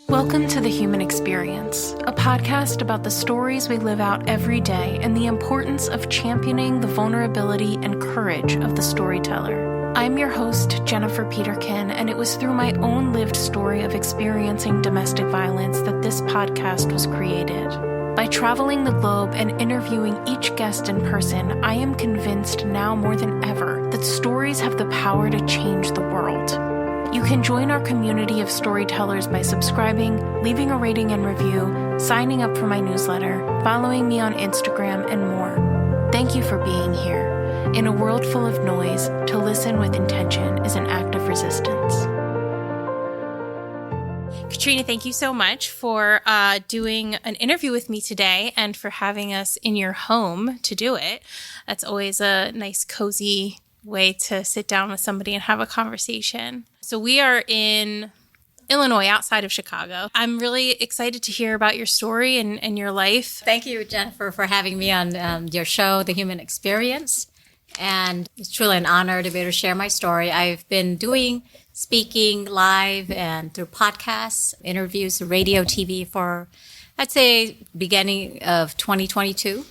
Welcome to The Human Experience, a podcast about the stories we live out every day and the importance of championing the vulnerability and courage of the storyteller. I'm your host, Jennifer Peterkin, and it was through my own lived story of experiencing domestic violence that this podcast was created. By traveling the globe and interviewing each guest in person, I am convinced now more than ever that stories have the power to change the world. You can join our community of storytellers by subscribing, leaving a rating and review, signing up for my newsletter, following me on Instagram, and more. Thank you for being here. In a world full of noise, to listen with intention is an act of resistance. Katrina, thank you so much for doing an interview with me today and for having us in your home to do it. That's always a nice, cozy way to sit down with somebody and have a conversation. So we are in Illinois, outside of Chicago. I'm really excited to hear about your story and your life. Thank you, Jennifer, for having me on your show, The Human Experience. And it's truly an honor to be able to share my story. I've been doing speaking live and through podcasts, interviews, radio, TV for, I'd say, beginning of 2022.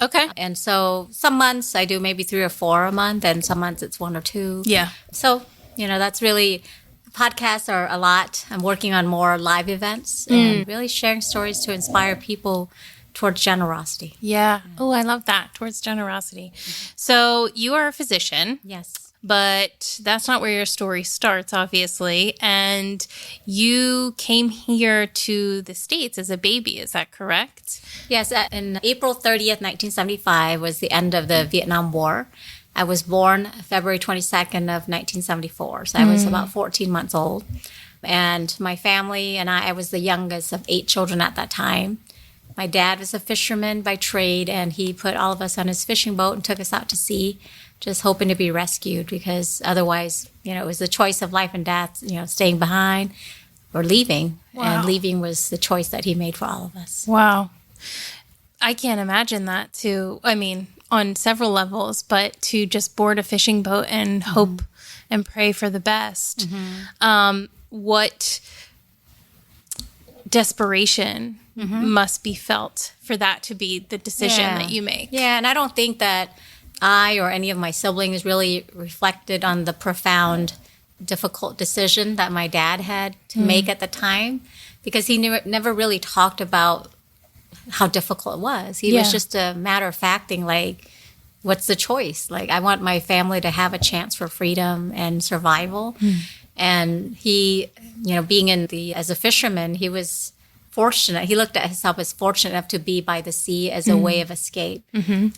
Okay. And so some months I do maybe 3 or 4 a month, and some months it's 1 or 2. Yeah. So, that's really, podcasts are a lot. I'm working on more live events and really sharing stories to inspire people towards generosity. Yeah. Oh, I love that. Towards generosity. So you are a physician. Yes. But that's not where your story starts, obviously. And you came here to the States as a baby. Is that correct? Yes. In April 30th, 1975 was the end of the Vietnam War. I was born February 22nd of 1974. So I was about 14 months old. And my family and I was the youngest of 8 children at that time. My dad was a fisherman by trade, and he put all of us on his fishing boat and took us out to sea, just hoping to be rescued, because otherwise, it was the choice of life and death, staying behind or leaving. Wow. And leaving was the choice that he made for all of us. Wow. I can't imagine that too. I mean, on several levels, but to just board a fishing boat and hope and pray for the best. What desperation must be felt for that to be the decision that you make. Yeah, and I don't think that I or any of my siblings really reflected on the profound, difficult decision that my dad had to make at the time, because he never really talked about how difficult it was. He was just a matter of facting, like, what's the choice? Like, I want my family to have a chance for freedom and survival. And he, being as a fisherman, he was fortunate. He looked at himself as fortunate enough to be by the sea as a way of escape,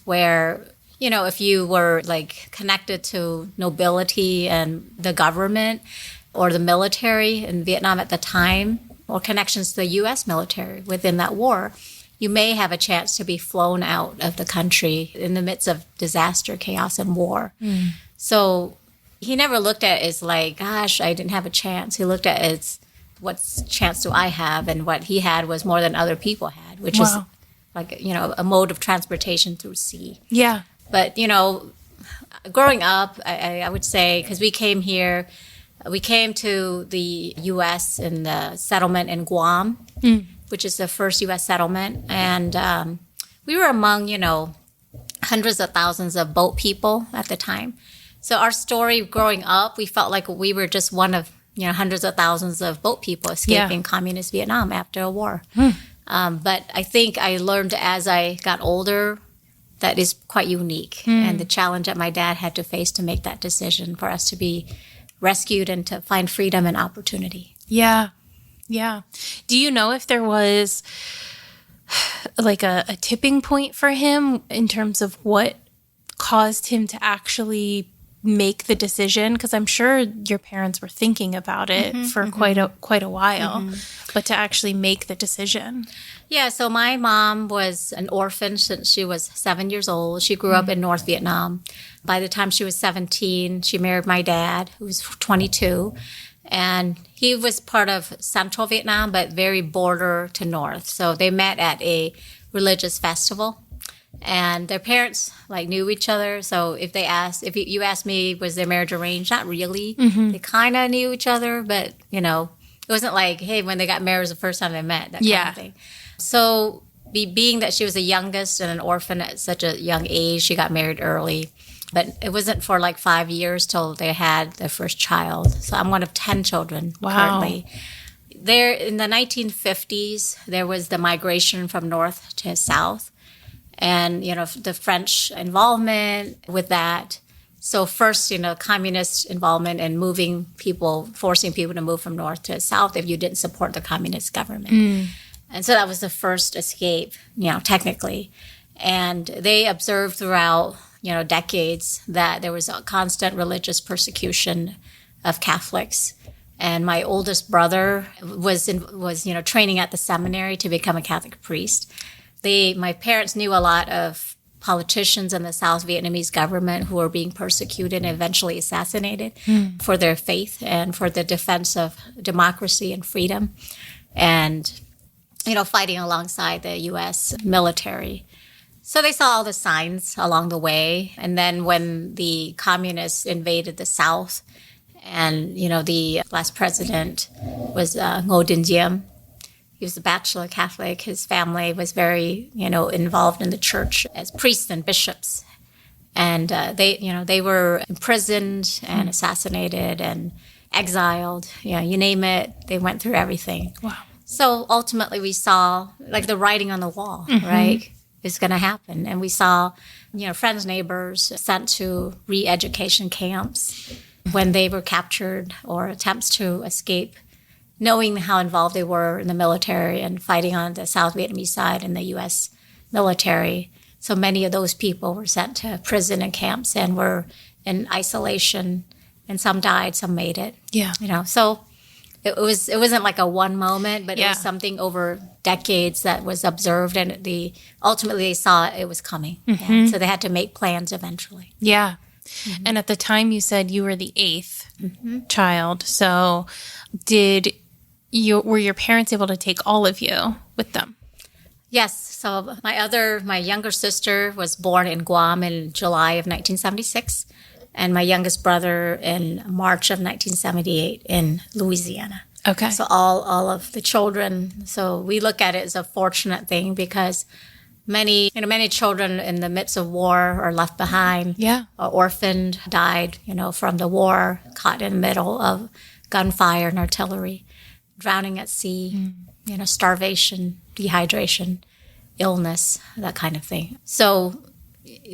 where, if you were like connected to nobility and the government or the military in Vietnam at the time, or connections to the U.S. military within that war, you may have a chance to be flown out of the country in the midst of disaster, chaos, and war. So he never looked at it as like, gosh, I didn't have a chance. He looked at it as, what chance do I have? And what he had was more than other people had, which is like, a mode of transportation through sea. Yeah. But, growing up, I would say, because we came here, we came to the U.S. in the settlement in Guam, which is the first U.S. settlement. And we were among, hundreds of thousands of boat people at the time. So our story growing up, we felt like we were just one of, hundreds of thousands of boat people escaping communist Vietnam after a war. But I think I learned as I got older that is quite unique. And the challenge that my dad had to face to make that decision for us to be rescued and to find freedom and opportunity. Yeah. Yeah. Do you know if there was like a tipping point for him in terms of what caused him to actually make the decision? Because I'm sure your parents were thinking about it for quite a while, but to actually make the decision. Yeah, so my mom was an orphan since she was 7 years old. She grew up in North Vietnam. By the time she was 17, she married my dad, who was 22. And he was part of Central Vietnam, but very border to North. So they met at a religious festival. And their parents knew each other. So if you asked me, was their marriage arranged? Not really. They kind of knew each other, but It wasn't like, hey, when they got married was the first time they met, that kind of thing. So being that she was the youngest and an orphan at such a young age, she got married early. But it wasn't for like 5 years till they had their first child. So I'm one of 10 children currently. There in the 1950s, there was the migration from north to south. And, the French involvement with that. So first, communist involvement in forcing people to move from north to south if you didn't support the communist government. And so that was the first escape, technically. And they observed throughout decades that there was a constant religious persecution of Catholics. And my oldest brother was training at the seminary to become a Catholic priest. My parents knew a lot of politicians in the South Vietnamese government who were being persecuted and eventually assassinated for their faith and for the defense of democracy and freedom, and fighting alongside the U.S. military. So they saw all the signs along the way. And then when the communists invaded the South, and, the last president was Ngo Dinh Diem. He was a bachelor Catholic. His family was very, involved in the church as priests and bishops. And they were imprisoned and assassinated and exiled. You name it, they went through everything. Wow. So ultimately we saw like the writing on the wall, right? Is going to happen. And we saw, friends, neighbors sent to re-education camps when they were captured or attempts to escape, knowing how involved they were in the military and fighting on the South Vietnamese side in the U.S. military. So many of those people were sent to prison and camps and were in isolation, and some died, some made it. Yeah. So it wasn't like a one moment, but it was something over decades that was observed, and ultimately they saw it was coming. Yeah. So they had to make plans eventually. Yeah. And at the time you said you were the eighth child. So were your parents able to take all of you with them? Yes. So my younger sister was born in Guam in July of 1976. And my youngest brother in March of 1978 in Louisiana. Okay. So all of the children. So we look at it as a fortunate thing because many children in the midst of war are left behind. Yeah. Or orphaned, died, from the war, caught in the middle of gunfire and artillery, drowning at sea, starvation, dehydration, illness, that kind of thing. So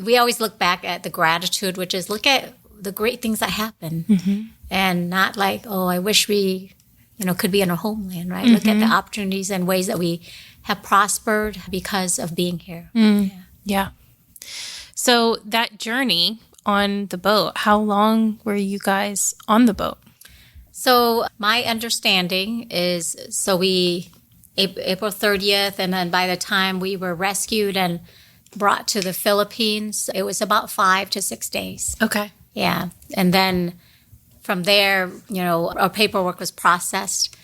we always look back at the gratitude, which is look at the great things that happen and not like, oh, I wish we, could be in our homeland, right? Look at the opportunities and ways that we have prospered because of being here. Yeah. So that journey on the boat, how long were you guys on the boat? So my understanding is, April 30th, and then by the time we were rescued and brought to the Philippines, it was about 5 to 6 days. Okay. Yeah. And then from there, our paperwork was processed.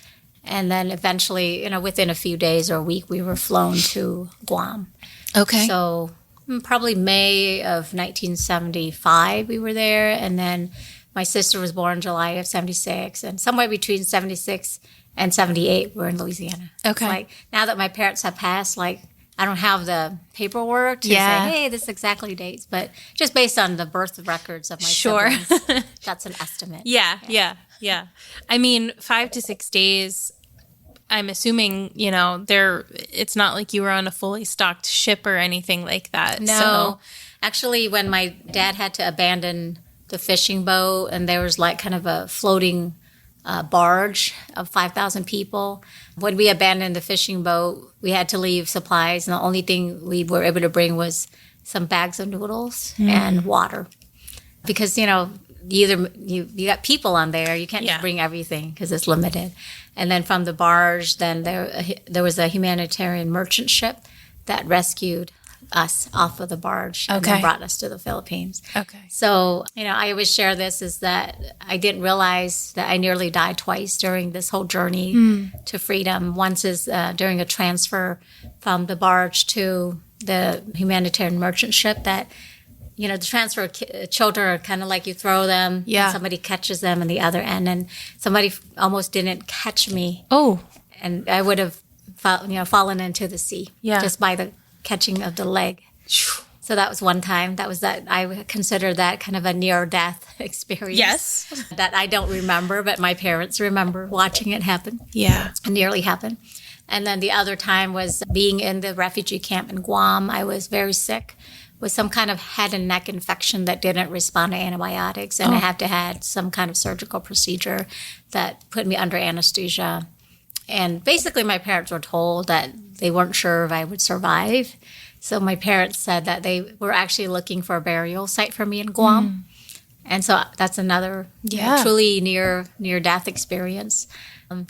And then eventually, within a few days or a week, we were flown to Guam. Okay. So probably May of 1975, we were there. And then my sister was born July of 76. And somewhere between 76 and 78, we're in Louisiana. Okay. It's like now that my parents have passed, I don't have the paperwork to say, hey, this is exactly dates. But just based on the birth records of my siblings, that's an estimate. Yeah. I mean, 5 to 6 days, I'm assuming, it's not like you were on a fully stocked ship or anything like that. No. So. Actually, when my dad had to abandon the fishing boat and there was kind of a floating barge of 5,000 people. When we abandoned the fishing boat, we had to leave supplies, and the only thing we were able to bring was some bags of noodles and water. Because, you got people on there, you can't just bring everything because it's limited. And then from the barge, then there was a humanitarian merchant ship that rescued us off of the barge and then brought us to the Philippines. Okay. So, I always share this is that I didn't realize that I nearly died twice during this whole journey to freedom. Once is during a transfer from the barge to the humanitarian merchant ship that, the transfer children are kind of like you throw them, and somebody catches them on the other end, and somebody almost didn't catch me. Oh. And I would have fallen into the sea just by the catching of the leg. So that was one time. I consider that kind of a near-death experience. Yes. That I don't remember, but my parents remember watching it happen. Yeah. It nearly happened. And then the other time was being in the refugee camp in Guam. I was very sick with some kind of head and neck infection that didn't respond to antibiotics. And I had to have some kind of surgical procedure that put me under anesthesia. And basically my parents were told that they weren't sure if I would survive. So my parents said that they were actually looking for a burial site for me in Guam. And so that's another truly near-death experience.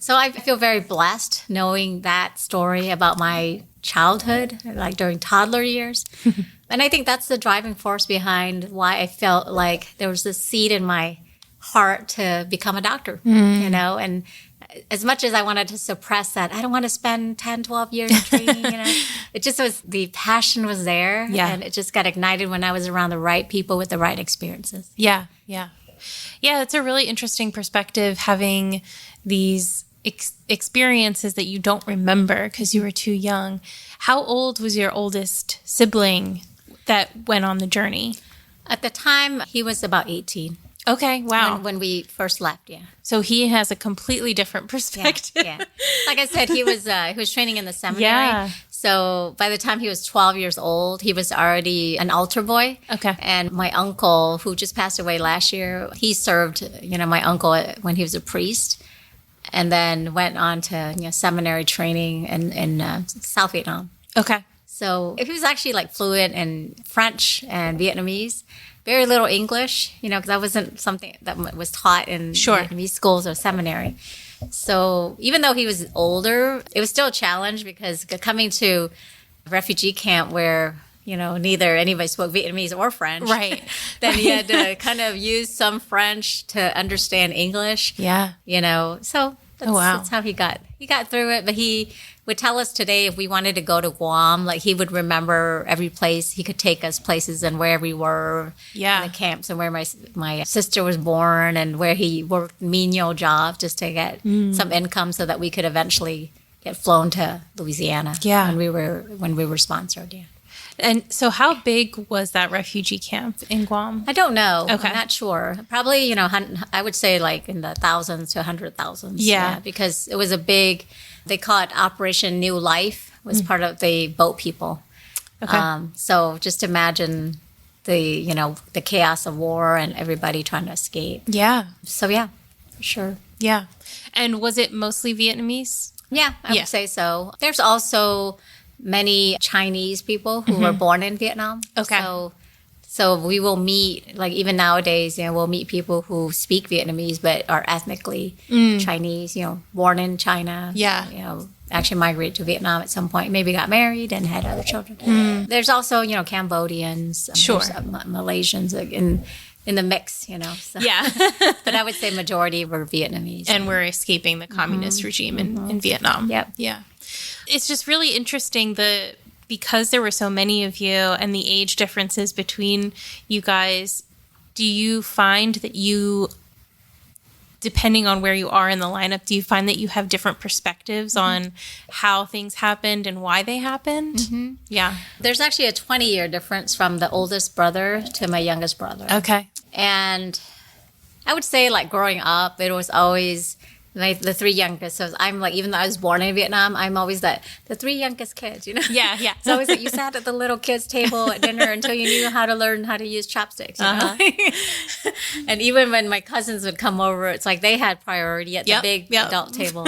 So I feel very blessed knowing that story about my childhood, like during toddler years. And I think that's the driving force behind why I felt like there was this seed in my heart to become a doctor, and as much as I wanted to suppress that, I don't want to spend 10, 12 years training, it just was, the passion was there. And it just got ignited when I was around the right people with the right experiences. Yeah. It's a really interesting perspective, having these experiences that you don't remember because you were too young. How old was your oldest sibling that went on the journey? At the time, he was about 18. Okay, wow. When we first left, So he has a completely different perspective. Yeah. Like I said, he was training in the seminary. Yeah. So by the time he was 12 years old, he was already an altar boy. Okay. And my uncle, who just passed away last year, he served, my uncle when he was a priest, and then went on to seminary training in South Vietnam. Okay. So he was actually like fluent in French and Vietnamese. Very little English, because that wasn't something that was taught in Vietnamese schools or seminary. So even though he was older, it was still a challenge because coming to a refugee camp where, neither anybody spoke Vietnamese or French. Right. Then he had to kind of use some French to understand English. Yeah. So that's how he got through it. But he would tell us today if we wanted to go to Guam, like he would remember every place. He could take us places and where we were in the camps and where my sister was born and where he worked menial jobs just to get some income so that we could eventually get flown to Louisiana when we were sponsored. Yeah. And so how big was that refugee camp in Guam? I don't know. Okay. I'm not sure. Probably, I would say like in the thousands to 100,000s. Yeah. Because it was a big, they call it Operation New Life, was part of the boat people. Okay. So just imagine the chaos of war and everybody trying to escape. Yeah. So yeah, for sure. Yeah. And was it mostly Vietnamese? Yeah, I would say so. There's also many Chinese people who were born in Vietnam. Okay. So we will meet, like even nowadays, we'll meet people who speak Vietnamese but are ethnically Chinese, born in China. Yeah. Actually migrated to Vietnam at some point, maybe got married and had other children. There's also, Cambodians, there's, Malaysians in the mix, So. Yeah. But I would say majority were Vietnamese. And we're escaping the communist regime in Vietnam. Yep. Yeah. It's just really interesting because there were so many of you and the age differences between you guys. Do you find that depending on where you are in the lineup, do you find that you have different perspectives on how things happened and why they happened? Mm-hmm. Yeah. There's actually a 20-year difference from the oldest brother to my youngest brother. Okay. And I would say, like, growing up, it was always the three youngest. So I'm like, even though I was born in Vietnam, I'm always the three youngest kids, Yeah, yeah. It's always like you sat at the little kids' table at dinner until you knew how to learn how to use chopsticks. And even when my cousins would come over, it's like they had priority at the big adult table.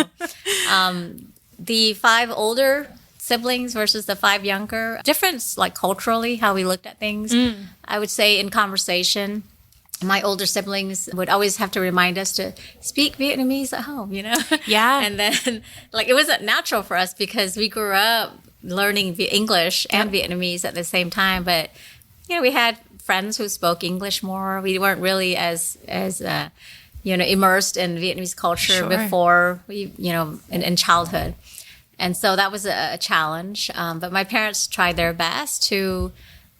The 5 older siblings versus the 5 younger, difference like culturally, how we looked at things. I would say in conversation, my older siblings would always have to remind us to speak Vietnamese at home, Yeah. And then, like, it wasn't natural for us because we grew up learning English and Vietnamese at the same time. But, we had friends who spoke English more. We weren't really as immersed in Vietnamese culture before we, in childhood. And so that was a challenge. But my parents tried their best to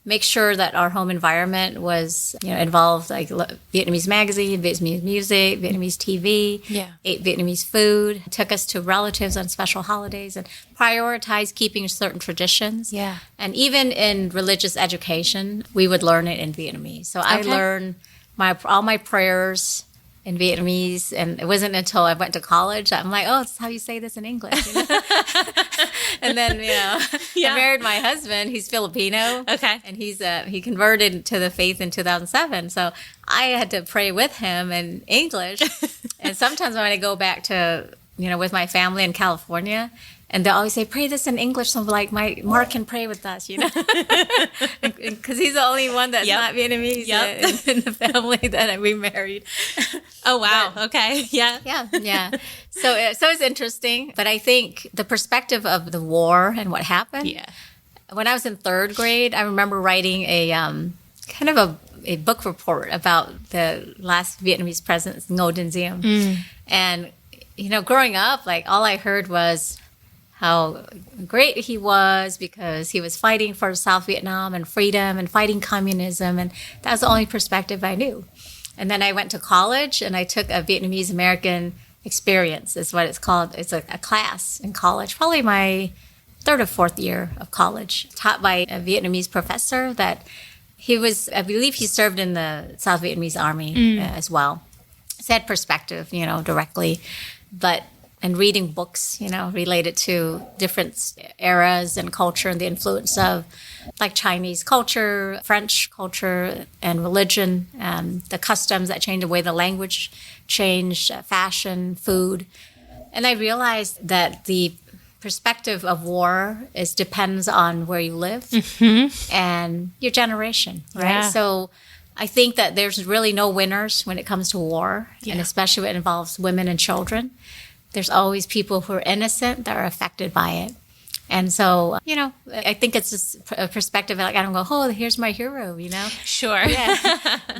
make sure that our home environment was, involved like Vietnamese magazine, Vietnamese music, Vietnamase TV, ate Vietnamese food, took us to relatives on special holidays, and prioritized keeping certain traditions. Yeah. And even in religious education, we would learn it in Vietnamese. So I learned all my prayers in Vietnamese, and it wasn't until I went to college that I'm like, oh, that's how you say this in English. And then, I married my husband. He's Filipino. Okay. And he converted to the faith in 2007. So I had to pray with him in English. And sometimes when I go back to, with my family in California, and they'll always say, pray this in English. So I'm like, Mark can pray with us, because he's the only one that's not Vietnamese in the family that we married. Oh, wow. Okay. Yeah. Yeah. So it's interesting. But I think the perspective of the war and what happened. Yeah. When I was in third grade, I remember writing a kind of a book report about the last Vietnamese president, Ngo Dinh Diem. And, growing up, like all I heard was how great he was because he was fighting for South Vietnam and freedom and fighting communism. And that was the only perspective I knew. And then I went to college and I took a Vietnamese American experience, is what it's called. It's a class in college, probably my third or fourth year of college, taught by a Vietnamese professor that I believe he served in the South Vietnamese army as well. Said perspective, directly, and reading books, related to different eras and culture and the influence of like Chinese culture, French culture, and religion, the customs that changed, the way the language changed, fashion, food. And I realized that the perspective of war depends on where you live and your generation, right? Yeah. So I think that there's really no winners when it comes to war, and especially when it involves women and children. There's always people who are innocent that are affected by it. And so, I think it's just a perspective, like I don't go, oh, here's my hero, Sure. Yeah.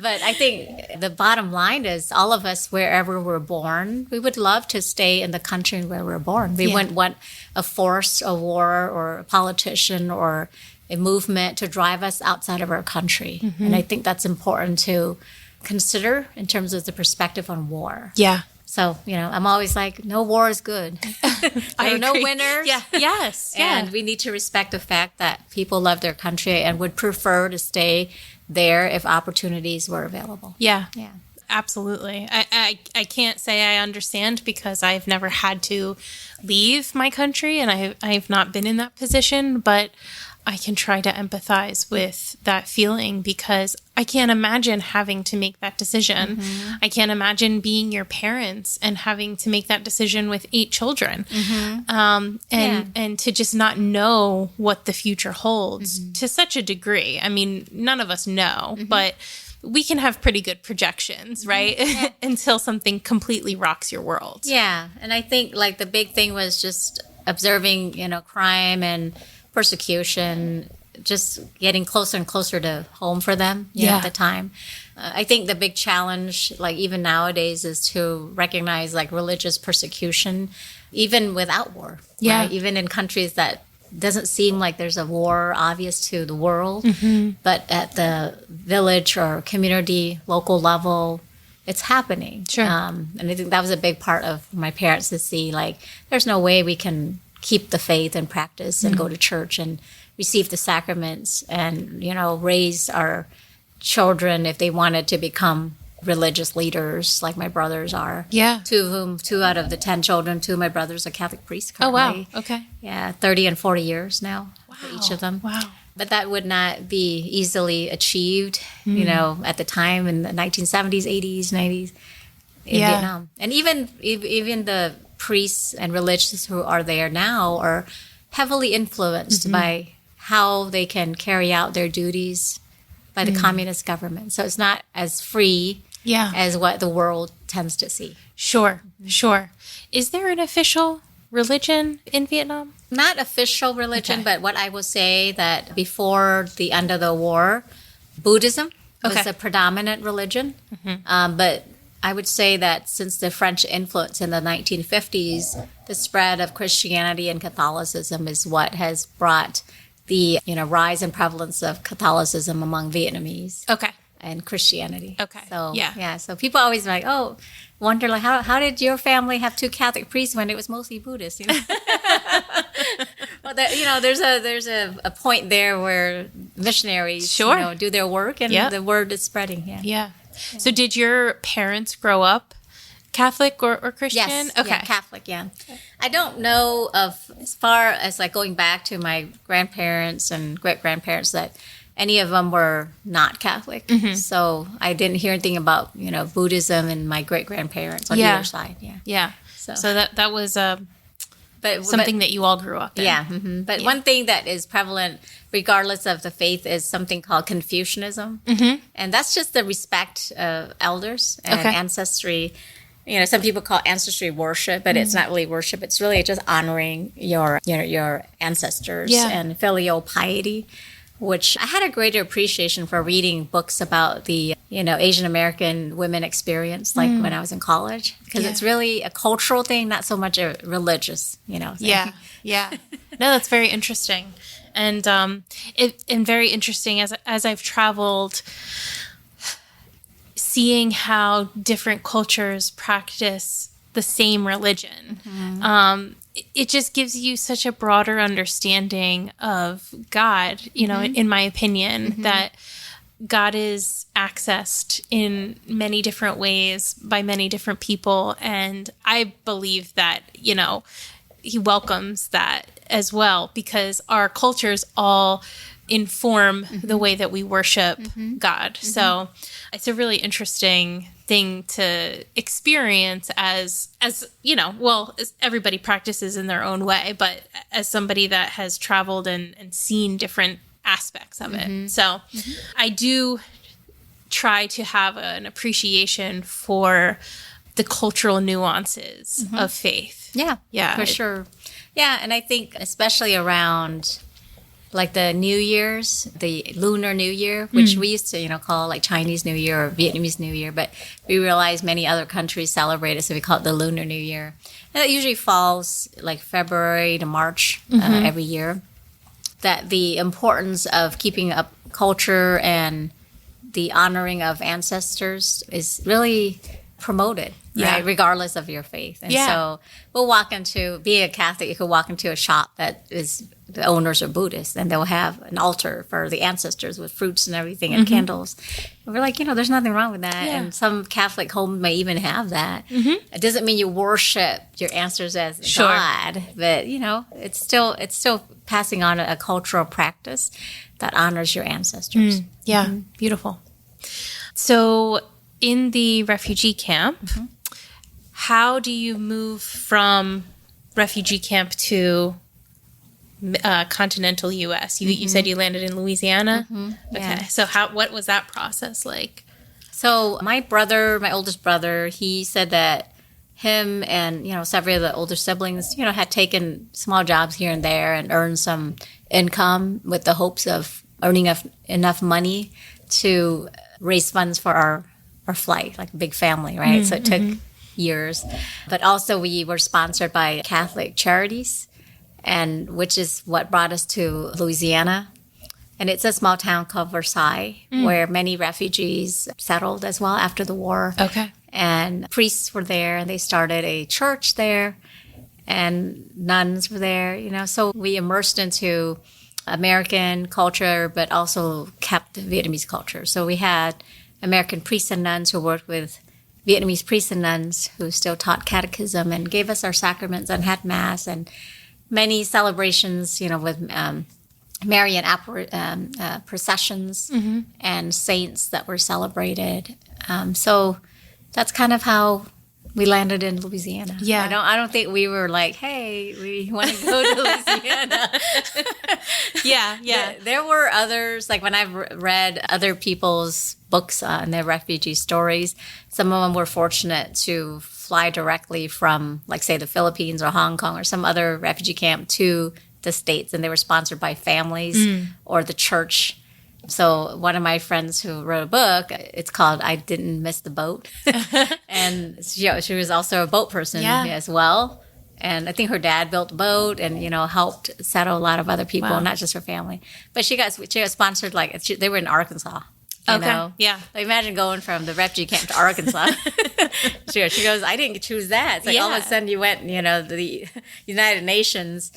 But I think the bottom line is all of us, wherever we're born, we would love to stay in the country where we're born. We wouldn't want a force, a war, or a politician or a movement to drive us outside of our country. And I think that's important to consider in terms of the perspective on war. Yeah. So, I'm always like, no war is good. There are no winners. Yeah. Yes. And we need to respect the fact that people love their country and would prefer to stay there if opportunities were available. Yeah. Yeah. Absolutely. I can't say I understand because I've never had to leave my country and I've not been in that position, but I can try to empathize with that feeling because I can't imagine having to make that decision. I can't imagine being your parents and having to make that decision with 8 children. And to just not know what the future holds to such a degree. I mean, none of us know, but we can have pretty good projections, right? Until something completely rocks your world. Yeah. And I think like the big thing was just observing, crime and persecution, just getting closer and closer to home for them at the time. I think the big challenge, like even nowadays, is to recognize like religious persecution, even without war. Yeah. Right? Even in countries that doesn't seem like there's a war obvious to the world, but at the village or community, local level, it's happening. Sure. And I think that was a big part of my parents to see, like, there's no way we can keep the faith and practice and go to church and receive the sacraments and, raise our children if they wanted to become religious leaders like my brothers are. Yeah. 2 out of the 10 children, 2 of my brothers are Catholic priests currently. Oh, wow. Okay. Yeah, 30 and 40 years now for each of them. Wow. But that would not be easily achieved, at the time in the 1970s, 80s, 90s in Vietnam. And even the priests and religious who are there now are heavily influenced by how they can carry out their duties by the communist government. So it's not as free as what the world tends to see. Sure. Is there an official religion in Vietnam? Not official religion, but what I will say that before the end of the war, Buddhism was a predominant religion. But I would say that since the French influence in the 1950s, the spread of Christianity and Catholicism is what has brought the rise and prevalence of Catholicism among Vietnamese. Okay. And Christianity. Okay. So yeah. So people always like, oh, wonder like how did your family have two Catholic priests when it was mostly Buddhist? You know? Well, there's a point there where missionaries do their work and the word is spreading. Yeah. So did your parents grow up Catholic or Christian? Yes. Okay. Yeah, Catholic. Yeah. I don't know of as far as like going back to my grandparents and great grandparents that any of them were not Catholic. Mm-hmm. So I didn't hear anything about, Buddhism and my great-grandparents on either side. Yeah. Yeah. So that was something that you all grew up in. Yeah. Mm-hmm. But one thing that is prevalent, regardless of the faith, is something called Confucianism. Mm-hmm. And that's just the respect of elders and ancestry. Some people call ancestry worship, but it's not really worship. It's really just honoring your ancestors and filial piety, which I had a greater appreciation for reading books about the, Asian American women experience, like when I was in college, because it's really a cultural thing, not so much a religious, thing. Yeah. No, that's very interesting. And very interesting as I've traveled, seeing how different cultures practice the same religion. Mm-hmm. It just gives you such a broader understanding of God, in my opinion, that God is accessed in many different ways by many different people. And I believe that, he welcomes that as well, because our cultures all inform the way that we worship God. Mm-hmm. So it's a really interesting thing to experience as everybody practices in their own way, but as somebody that has traveled and seen different aspects of it. So I do try to have an appreciation for the cultural nuances of faith. Yeah, for sure. Yeah, and I think especially around like the New Year's, the Lunar New Year, which we used to, call like Chinese New Year or Vietnamese New Year, but we realized many other countries celebrate it, so we call it the Lunar New Year. And it usually falls like February to March every year. That the importance of keeping up culture and the honoring of ancestors is really promoted, right? Regardless of your faith. And so we'll being a Catholic, you could walk into a shop that is, the owners are Buddhists, and they'll have an altar for the ancestors with fruits and everything and candles. And we're like, there's nothing wrong with that. Yeah. And some Catholic homes may even have that. It doesn't mean you worship your ancestors as God, but it's still passing on a cultural practice that honors your ancestors. Beautiful. So in the refugee camp, how do you move from refugee camp to continental U.S.? You said you landed in Louisiana? Okay. So what was that process like? So my oldest brother, he said that him and, several of the older siblings, had taken small jobs here and there and earned some income with the hopes of earning enough money to raise funds for our flight, like a big family, right? So it took years. But also we were sponsored by Catholic Charities, and which is what brought us to Louisiana. And it's a small town called Versailles, where many refugees settled as well after the war. Okay. And priests were there, and they started a church there, and nuns were there, So we immersed into American culture, but also kept Vietnamese culture. So we had American priests and nuns who worked with Vietnamese priests and nuns who still taught catechism and gave us our sacraments and had mass and many celebrations, with Marian processions and saints that were celebrated. So that's kind of how we landed in Louisiana. Yeah. I don't think we were like, hey, we want to go to Louisiana. Yeah. There were others, like when I've read other people's books on their refugee stories, some of them were fortunate to fly directly from, like, say, the Philippines or Hong Kong or some other refugee camp to the States, and they were sponsored by families or the church. So one of my friends who wrote a book, it's called I Didn't Miss the Boat. And she was also a boat person as well. And I think her dad built a boat and, helped settle a lot of other people, not just her family. But she got sponsored, they were in Arkansas. You know? Yeah. Like, imagine going from the refugee camp to Arkansas. She goes, I didn't choose that. It's like all of a sudden you went, the United Nations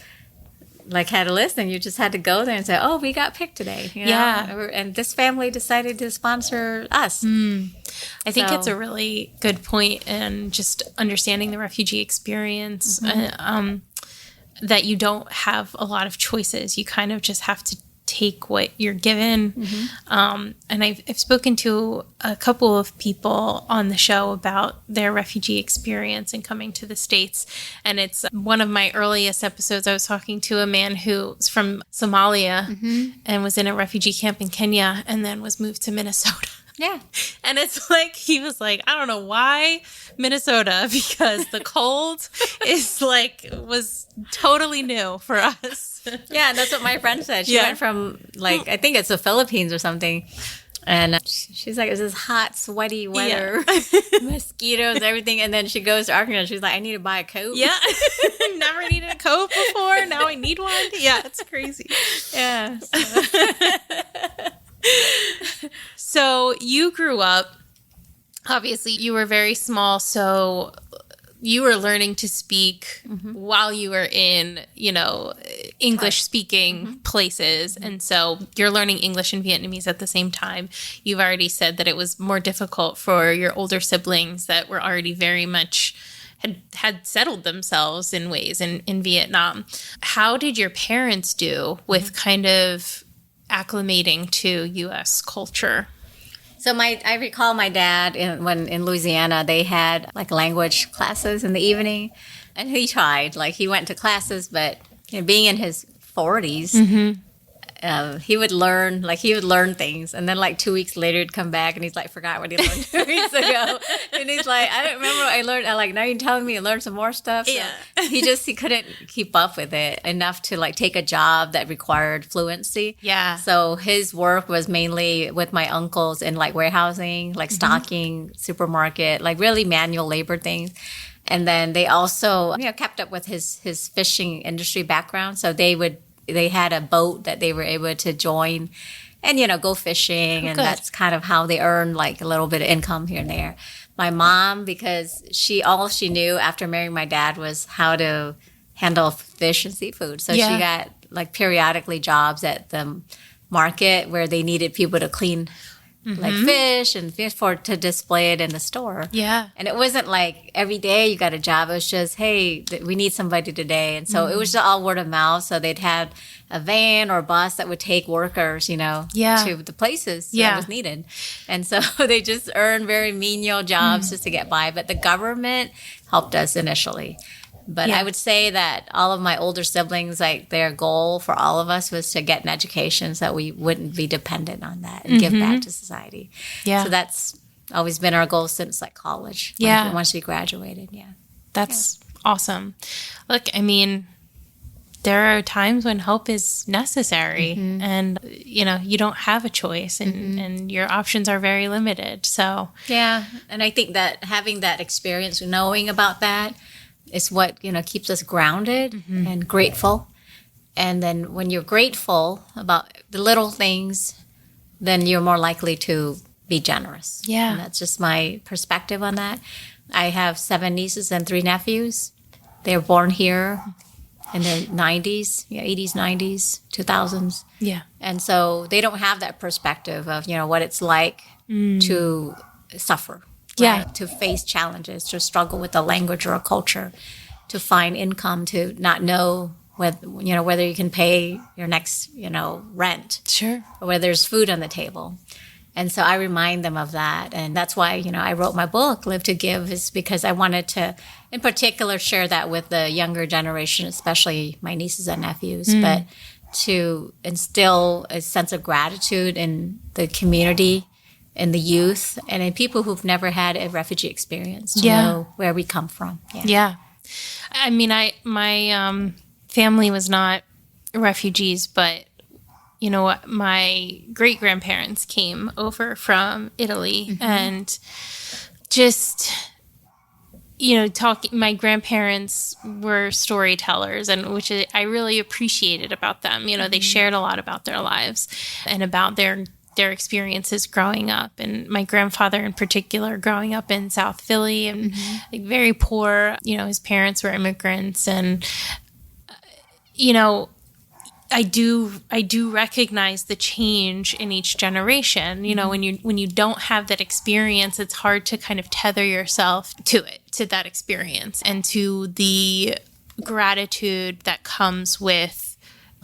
had a list and you just had to go there and say, oh, we got picked today. Yeah. And this family decided to sponsor us. I think it's a really good point, and just understanding the refugee experience, that you don't have a lot of choices. You kind of just have to take what you're given. And I've spoken to a couple of people on the show about their refugee experience and coming to the States. And it's one of my earliest episodes. I was talking to a man who's from Somalia and was in a refugee camp in Kenya and then was moved to Minnesota. Yeah. And it's like, he was like, I don't know why Minnesota, because the cold was totally new for us. Yeah, that's what my friend said. She went from I think it's the Philippines or something. And she's like, it's this hot, sweaty weather, mosquitoes, everything. And then she goes to Arkansas. She's like, I need to buy a coat. Yeah. Never needed a coat before. Now I need one. Yeah, it's crazy. Yeah. So you grew up, obviously you were very small, so you were learning to speak while you were in, English speaking places. And so you're learning English and Vietnamese at the same time. You've already said that it was more difficult for your older siblings that were already very much had settled themselves in ways in Vietnam. How did your parents do with kind of acclimating to U.S. culture? So I recall my dad when in Louisiana, they had language classes in the evening, and he tried. He went to classes, but being in his 40s, he would learn things, and then 2 weeks later he'd come back and he's forgot what he learned 2 weeks ago, and he's like, I don't remember what I learned. Now you're telling me to learn some more stuff. So he couldn't keep up with it enough to take a job that required fluency. Yeah. So his work was mainly with my uncles in warehousing, stocking, supermarket, really manual labor things. And then they also kept up with his fishing industry background, so they had a boat that they were able to join and, go fishing. And that's kind of how they earned a little bit of income here and there. My mom, because all she knew after marrying my dad was how to handle fish and seafood. So she got periodically jobs at the market where they needed people to clean fish and fish to display it in the store. Yeah. And it wasn't every day you got a job. It was just, hey, we need somebody today. And so it was just all word of mouth. So they'd have a van or a bus that would take workers, to the places that was needed. And so they just earned very menial jobs just to get by. But the government helped us initially. But I would say that all of my older siblings, their goal for all of us was to get an education so that we wouldn't be dependent on that and give back to society. Yeah. So that's always been our goal since college. Once we graduated. Yeah. That's awesome. Look, I mean, there are times when help is necessary and, you don't have a choice and your options are very limited. So. Yeah. And I think that having that experience, knowing about that, is what, keeps us grounded and grateful. And then when you're grateful about the little things, then you're more likely to be generous. Yeah. And that's just my perspective on that. I have 7 nieces and 3 nephews. They were born here in the 90s, 80s, 90s, 2000s. Yeah. And so they don't have that perspective of, what it's like to suffer. Yeah. Right? To face challenges, to struggle with a language or a culture, to find income, to not know whether you can pay your next, rent. Sure. Or whether there's food on the table. And so I remind them of that. And that's why, I wrote my book, Live to Give, is because I wanted to, in particular, share that with the younger generation, especially my nieces and nephews, but to instill a sense of gratitude in the community, in the youth, and in people who've never had a refugee experience to know where we come from. Yeah. I mean, my family was not refugees, but, my great-grandparents came over from Italy and just, my grandparents were storytellers, and which I really appreciated about them. They shared a lot about their lives and about their experiences growing up. And my grandfather in particular, growing up in South Philly and like very poor, his parents were immigrants. And, I do recognize the change in each generation. When you don't have that experience, it's hard to kind of tether yourself to that experience and to the gratitude that comes with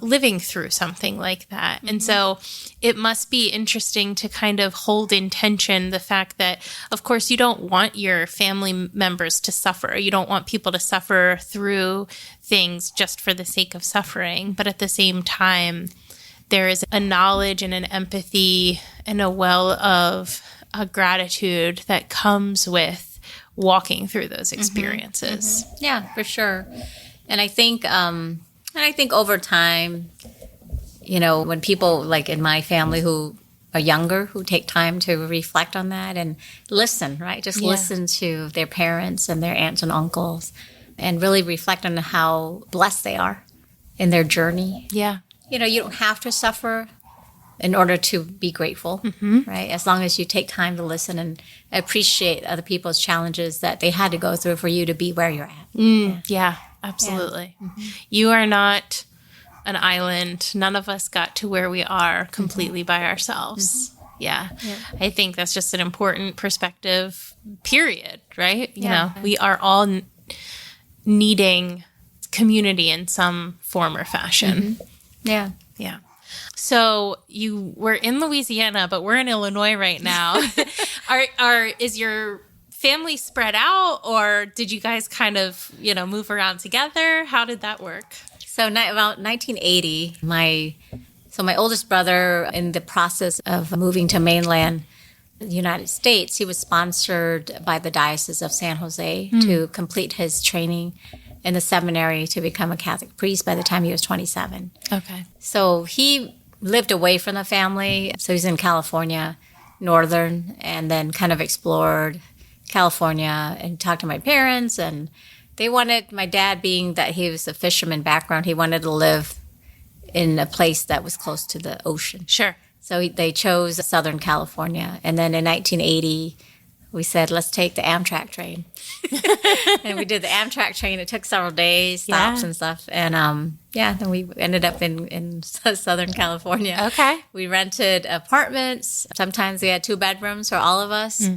living through something like that. And so it must be interesting to kind of hold in tension the fact that, of course, you don't want your family members to suffer. You don't want people to suffer through things just for the sake of suffering. But at the same time, there is a knowledge and an empathy and a well of a gratitude that comes with walking through those experiences. Yeah, for sure. And I think over time, when people like in my family who are younger, who take time to reflect on that and listen, right? Just listen to their parents and their aunts and uncles and really reflect on how blessed they are in their journey. Yeah. You don't have to suffer in order to be grateful, right? As long as you take time to listen and appreciate other people's challenges that they had to go through for you to be where you're at. Yeah, absolutely. Yeah. You are not an island. None of us got to where we are completely by ourselves. Yeah. I think that's just an important perspective, period, right? We are all needing community in some form or fashion. Yeah. Yeah. So you were in Louisiana, but we're in Illinois right now. Is your family spread out, or did you guys kind of, move around together? How did that work? So about 1980, my oldest brother, in the process of moving to mainland United States, he was sponsored by the Diocese of San Jose to complete his training in the seminary to become a Catholic priest by the time he was 27. Okay. So he lived away from the family. So he's in California, northern, and then kind of explored California and talked to my parents. And they wanted, my dad being that he was a fisherman background, he wanted to live in a place that was close to the ocean. Sure. So they chose Southern California. And then in 1980, we said, let's take the Amtrak train. And we did the Amtrak train. It took several days, stops and stuff. And then we ended up in Southern California. Okay. We rented apartments. Sometimes we had 2 bedrooms for all of us.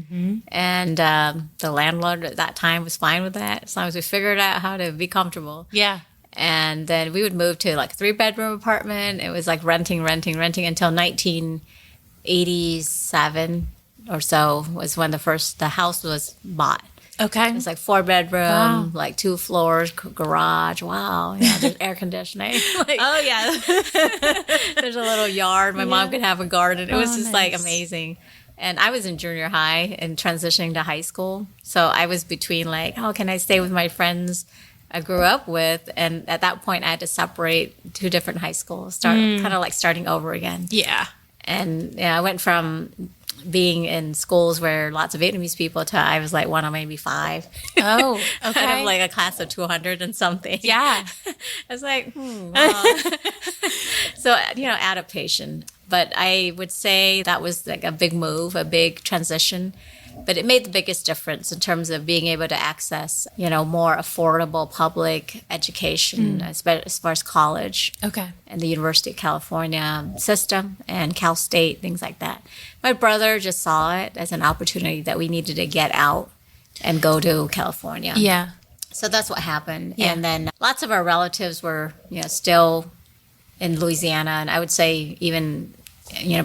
And the landlord at that time was fine with that, as long as we figured out how to be comfortable. Yeah. And then we would move to like a 3-bedroom apartment. It was like renting until 1987 or so was when the house was bought. Okay. It was like 4-bedroom, like 2 floors, garage. Wow. Yeah, there's air conditioning. Oh, yeah. There's a little yard. My mom could have a garden. It was just like amazing. And I was in junior high and transitioning to high school. So I was between like, can I stay with my friends I grew up with? And at that point, I had to separate 2 different high schools, kind of like starting over again. Yeah. And I went from being in schools where lots of Vietnamese people to I was like one of maybe 5. Oh, okay. Out of like a class of 200 and something. Yeah. I was like, wow. So, adaptation. But I would say that was like a big move, a big transition. But it made the biggest difference in terms of being able to access, more affordable public education as far as college. Okay. And the University of California system and Cal State, things like that. My brother just saw it as an opportunity that we needed to get out and go to California. Yeah. So that's what happened. Yeah. And then lots of our relatives were, still in Louisiana. And I would say even,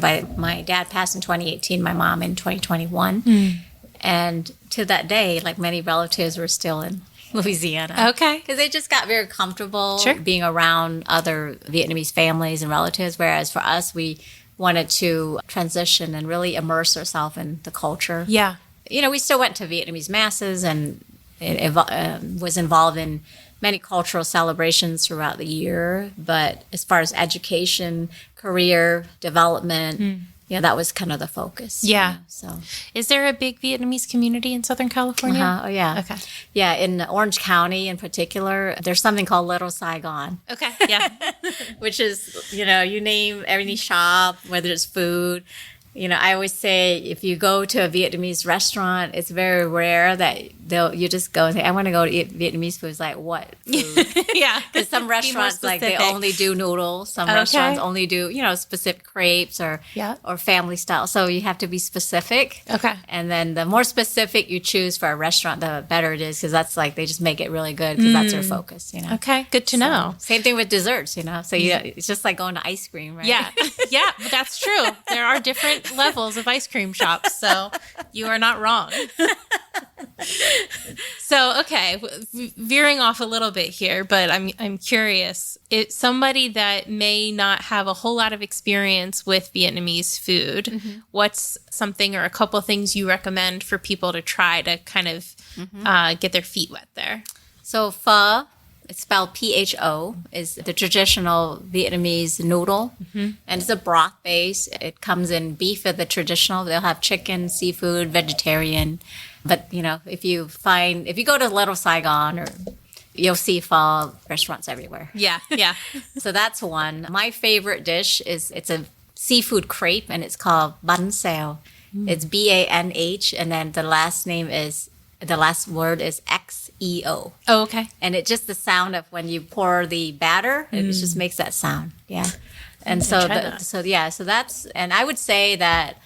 by my dad passed in 2018, my mom in 2021. And to that day, like many relatives were still in Louisiana. Okay. Because they just got very comfortable Sure. being around other Vietnamese families and relatives. Whereas for us, we wanted to transition and really immerse ourselves in the culture. Yeah. We still went to Vietnamese masses and was involved in many cultural celebrations throughout the year. But as far as education, career development, that was kind of the focus. Yeah. So, is there a big Vietnamese community in Southern California? Oh, yeah. Okay. Yeah, in Orange County in particular, there's something called Little Saigon. Okay. Yeah. Which is, you name any shop, whether it's food. I always say if you go to a Vietnamese restaurant, it's very rare that you just go and say, I want to go to eat Vietnamese food. It's like, what food? Yeah. Because some restaurants, like, they only do noodles. Some restaurants only do, specific crepes or family style. So you have to be specific. Okay. And then the more specific you choose for a restaurant, the better it is, because that's like, they just make it really good because that's their focus, Okay. Good to know. Same thing with desserts, So it's just like going to ice cream, right? Yeah. Yeah, but that's true. There are different levels of ice cream shops, so you are not wrong. So, okay, veering off a little bit here, but I'm curious. It's somebody that may not have a whole lot of experience with Vietnamese food. What's something or a couple things you recommend for people to try to kind of get their feet wet there? So pho, it's spelled PHO, is the traditional Vietnamese noodle. And it's a broth base. It comes in beef at the traditional. They'll have chicken, seafood, vegetarian. But, if you go to Little Saigon, you'll see pho restaurants everywhere. Yeah, yeah. So that's one. My favorite dish it's a seafood crepe, and it's called bánh xèo. It's BANH, and then the last word is XEO. Oh, okay. And it just the sound of when you pour the batter, it just makes that sound. Yeah. And so that's, and I would say that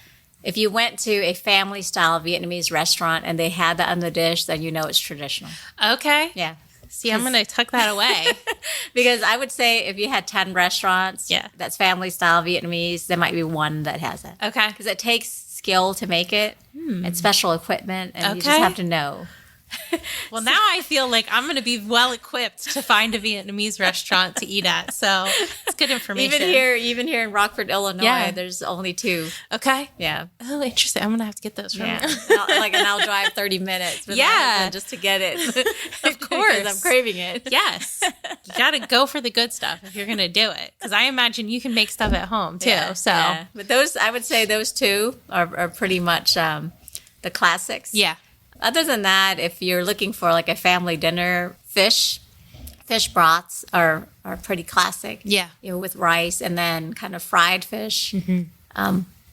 if you went to a family style Vietnamese restaurant and they had that on the dish, then it's traditional. Okay. Yeah. See, I'm going to tuck that away. Because I would say if you had 10 restaurants that's family style Vietnamese, there might be one that has it. Okay. Because it takes skill to make it and special equipment, and you just have to know. Well, now I feel like I'm going to be well equipped to find a Vietnamese restaurant to eat at. So it's good information. Even here in Rockford, Illinois, there's only 2. Okay. Yeah. Oh, interesting. I'm going to have to get those from you. And I'll drive 30 minutes. Just to get it. Of course. Because I'm craving it. Yes. You got to go for the good stuff if you're going to do it. Because I imagine you can make stuff at home too. Yeah. But I would say those 2 are pretty much the classics. Yeah. Other than that, if you're looking for like a family dinner, fish broths are pretty classic. Yeah. With rice and then kind of fried fish.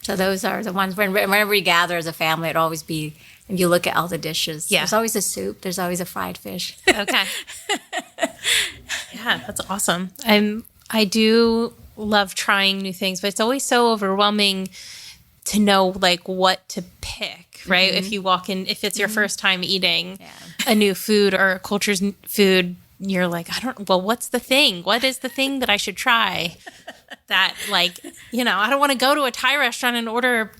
So those are the ones whenever we gather as a family, it'd always be, and you look at all the dishes. Yeah. There's always a soup. There's always a fried fish. Okay. Yeah, that's awesome. I do love trying new things, but it's always so overwhelming to know like what to pick. Right? If you walk in, if it's your first time eating a new food or a culture's food, you're like, what's the thing? What is the thing that I should try? That like, I don't want to go to a Thai restaurant and order,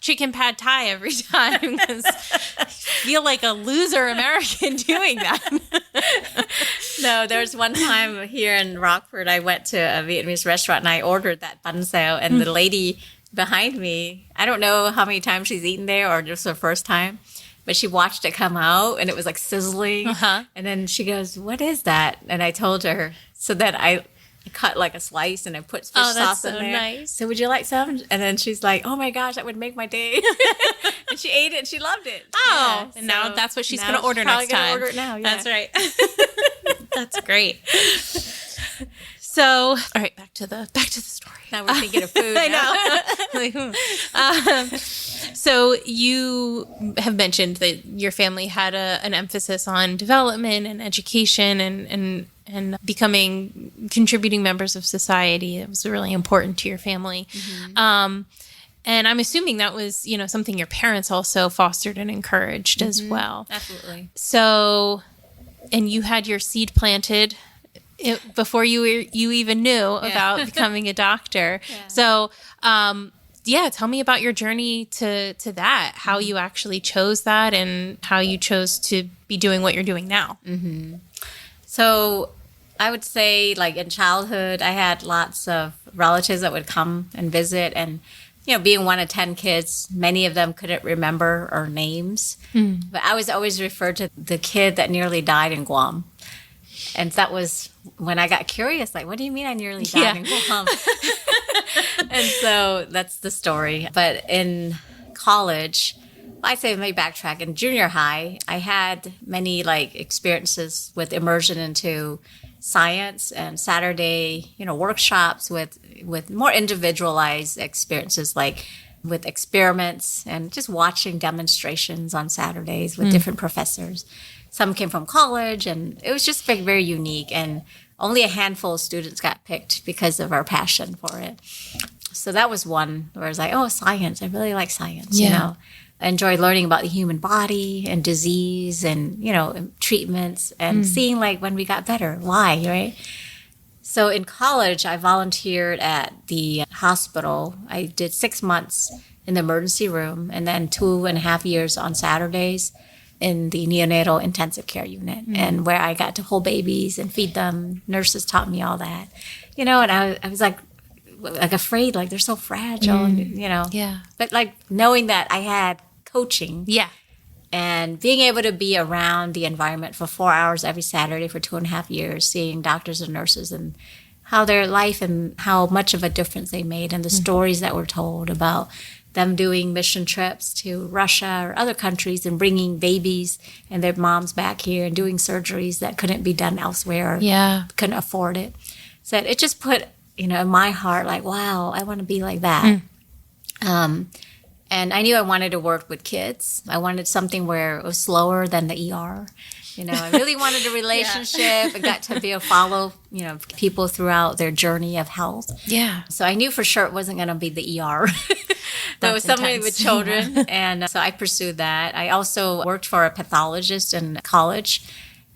chicken pad Thai every time because I feel like a loser American doing that. No, there was one time here in Rockford, I went to a Vietnamese restaurant and I ordered that bánh xèo, and the lady behind me, I don't know how many times she's eaten there or just her first time, but she watched it come out and it was like sizzling. And then she goes, "What is that?" And I told her. So then I cut like a slice and I put fish sauce in there. Nice. So would you like some? And then she's like, "Oh my gosh, that would make my day." And she ate it and she loved it. Oh, and now that's what she's going to order next time. Order it now. Yeah. That's right. That's great. So, all right, back to the story. Now we're thinking of food. I know. So you have mentioned that your family had an emphasis on development and education and becoming contributing members of society. It was really important to your family. And I'm assuming that was, something your parents also fostered and encouraged as well. Absolutely. So, and you had your seed planted before you even knew about becoming a doctor. So, tell me about your journey to that, how you actually chose that and how you chose to be doing what you're doing now. So I would say like in childhood, I had lots of relatives that would come and visit, and being one of 10 kids, many of them couldn't remember our names. But I was always referred to the kid that nearly died in Guam. And that was when I got curious, like, what do you mean I nearly died in Guam? And so that's the story. But in college, I say, let me backtrack. In junior high, I had many experiences with immersion into science and Saturday, workshops with more individualized experiences, like with experiments and just watching demonstrations on Saturdays with different professors. Some came from college, and it was just very unique. And only a handful of students got picked because of our passion for it. So that was one where I was like, oh, science. I really like science, I enjoy learning about the human body and disease and, treatments and seeing when we got better, why, right? So in college, I volunteered at the hospital. I did 6 months in the emergency room and then 2.5 years on Saturdays in the neonatal intensive care unit, and where I got to hold babies and feed them. Nurses taught me all that, and I was like afraid, they're so fragile, Yeah. But knowing that I had coaching, Yeah. and being able to be around the environment for 4 hours every Saturday for 2.5 years, seeing doctors and nurses and how their life and how much of a difference they made, and the stories that were told about them doing mission trips to Russia or other countries and bringing babies and their moms back here and doing surgeries that couldn't be done elsewhere. Yeah. Couldn't afford it. So it just put, in my heart, wow, I want to be like that. And I knew I wanted to work with kids. I wanted something where it was slower than the ER. I really wanted a relationship. I got to be able to follow, people throughout their journey of health. Yeah. So I knew for sure it wasn't going to be the ER. But it was somebody with children. And so I pursued that. I also worked for a pathologist in college,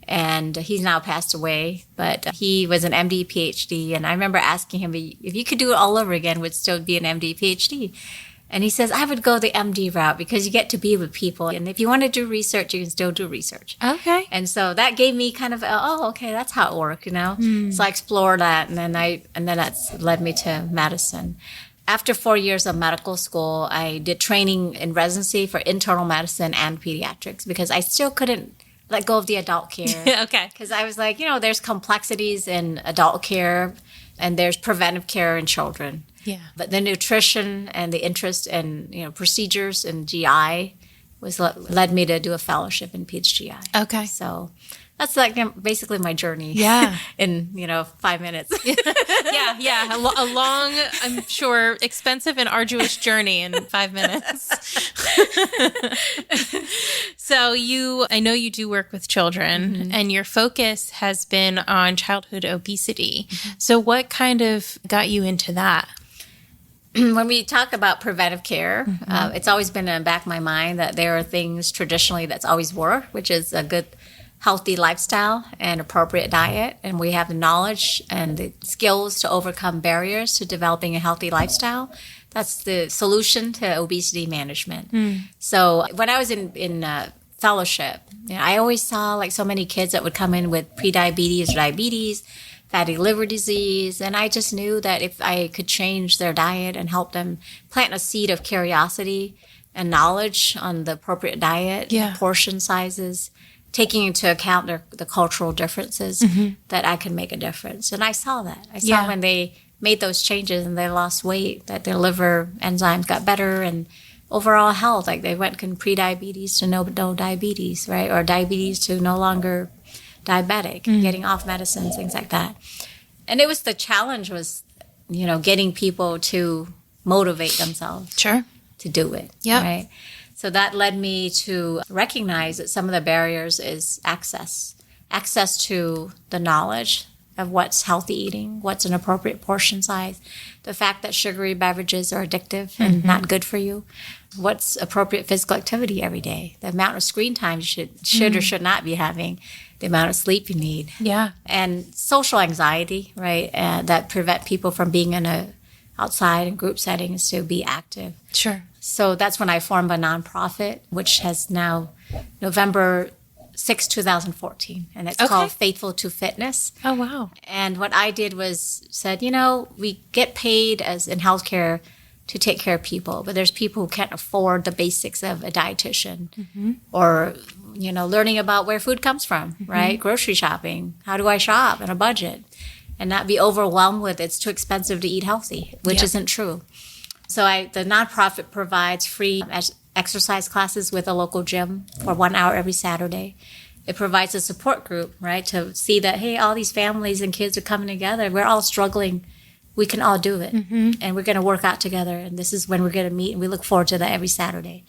and he's now passed away, but he was an MD, PhD. And I remember asking him, if you could do it all over again, would still be an MD, PhD? And he says, I would go the MD route because you get to be with people. And if you want to do research, you can still do research. Okay. And so that gave me kind of, okay, that's how it works, So I explored that. And then that's led me to medicine. After 4 years of medical school, I did training in residency for internal medicine and pediatrics because I still couldn't let go of the adult care. Okay. Because I was like, there's complexities in adult care and there's preventive care in children. Yeah. But the nutrition and the interest in, procedures and GI led me to do a fellowship in PHGI. Okay. So that's basically my journey. Yeah. In 5 minutes. Yeah. A long, I'm sure, expensive and arduous journey in 5 minutes. So I know you do work with children, and your focus has been on childhood obesity. So what kind of got you into that? When we talk about preventive care, it's always been in the back of my mind that there are things traditionally that's always worked, which is a good healthy lifestyle and appropriate diet. And we have the knowledge and the skills to overcome barriers to developing a healthy lifestyle. That's the solution to obesity management. So when I was in fellowship, I always saw so many kids that would come in with prediabetes or diabetes, fatty liver disease. And I just knew that if I could change their diet and help them plant a seed of curiosity and knowledge on the appropriate diet, portion sizes, taking into account the cultural differences, that I can make a difference. And I saw that. I saw when they made those changes and they lost weight, that their liver enzymes got better and overall health, they went from pre-diabetes to no diabetes, right? Or diabetes to no longer diabetic, getting off medicines, things like that. And the challenge was, getting people to motivate themselves to do it, right? So that led me to recognize that some of the barriers is access to the knowledge of what's healthy eating, what's an appropriate portion size, the fact that sugary beverages are addictive and not good for you, what's appropriate physical activity every day, the amount of screen time you should or should not be having, the amount of sleep you need, and social anxiety, right, that prevent people from being in outside in group settings to be active. Sure. So that's when I formed a nonprofit, which has now November 6, 2014, and it's called Faithful to Fitness. Oh, wow. And what I did was said, we get paid as in healthcare to take care of people, but there's people who can't afford the basics of a dietitian or, learning about where food comes from, right? Grocery shopping. How do I shop on a budget? and not be overwhelmed with it's too expensive to eat healthy, which isn't true. So the nonprofit provides free exercise classes with a local gym for 1 hour every Saturday. It provides a support group, right, to see that, hey, all these families and kids are coming together. We're all struggling. We can all do it. And we're going to work out together. And this is when we're going to meet. And we look forward to that every Saturday.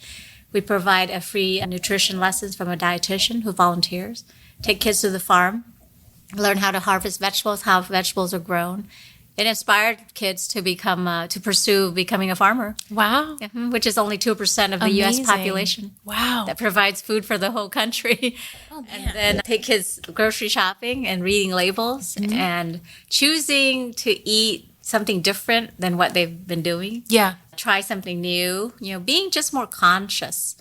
We provide a free nutrition lessons from a dietitian who volunteers. Take kids to the farm, learn how to harvest vegetables, how vegetables are grown. It inspired kids to pursue becoming a farmer. Wow. Which is only 2% of the U.S. population. Wow. That provides food for the whole country. Oh, and then take kids grocery shopping and reading labels and choosing to eat something different than what they've been doing. Yeah. Try something new, being just more conscious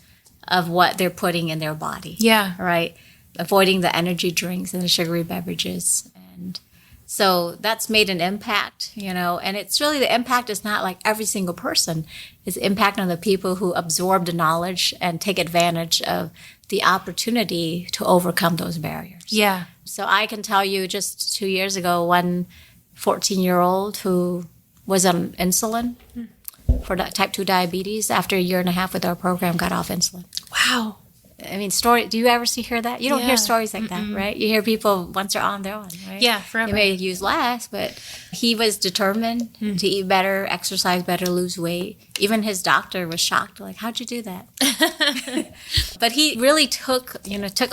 of what they're putting in their body. Yeah. Right? Avoiding the energy drinks and the sugary beverages. And so that's made an impact, and it's really the impact is not like every single person. It's impact on the people who absorb the knowledge and take advantage of the opportunity to overcome those barriers. Yeah. So I can tell you just 2 years ago, one 14-year-old who was on insulin for type 2 diabetes, after a year and a half with our program, got off insulin. Wow. I mean, do you ever hear that? You don't hear stories like that, right? You hear people once they're on, they're on, right? Yeah, forever. They may use less, but he was determined to eat better, exercise better, lose weight. Even his doctor was shocked, like, how'd you do that? But he really took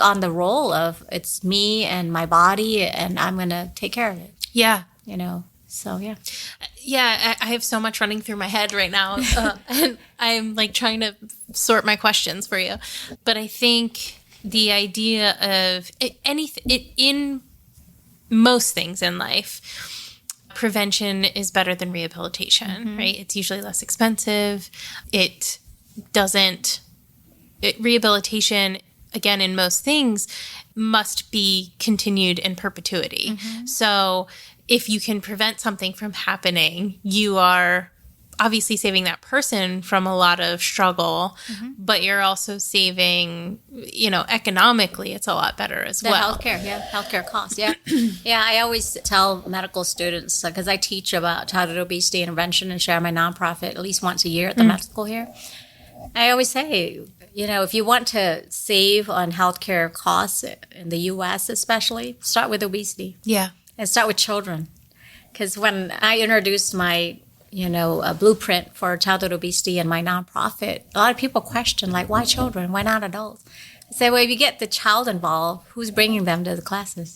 on the role of, it's me and my body, and I'm going to take care of it. Yeah. So, yeah. Yeah, I have so much running through my head right now. And I'm like trying to sort my questions for you. But I think the idea of in most things in life, prevention is better than rehabilitation, right? It's usually less expensive. Rehabilitation, again, in most things, must be continued in perpetuity. So if you can prevent something from happening, you are obviously saving that person from a lot of struggle, but you're also saving, economically, it's a lot better as well. Healthcare costs, yeah. Yeah, I always tell medical students, because I teach about childhood obesity intervention and share my nonprofit at least once a year at the med school here. I always say, if you want to save on healthcare costs in the U.S. especially, start with obesity. Yeah. And start with children. Because when I introduced my, a blueprint for childhood obesity and my nonprofit, a lot of people question, like, why children? Why not adults? I say, well, if you get the child involved, who's bringing them to the classes?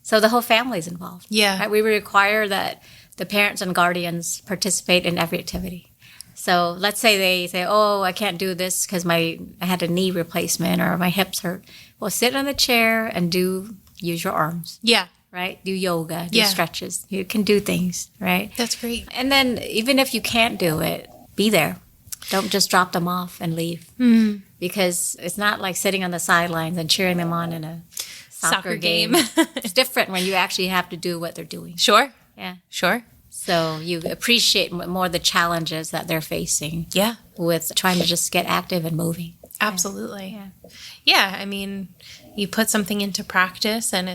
So the whole family's involved. Yeah. Right? We require that the parents and guardians participate in every activity. So let's say they say, oh, I can't do this because I had a knee replacement or my hips hurt. Well, sit on the chair and use your arms. Yeah. Right? Do yoga, do stretches. You can do things, right? That's great. And then even if you can't do it, be there. Don't just drop them off and leave. Because it's not like sitting on the sidelines and cheering them on in a soccer game. It's different when you actually have to do what they're doing. Sure. Yeah. Sure. So you appreciate more the challenges that they're facing. Yeah. With trying to just get active and moving. Absolutely. Yeah. I mean, you put something into practice and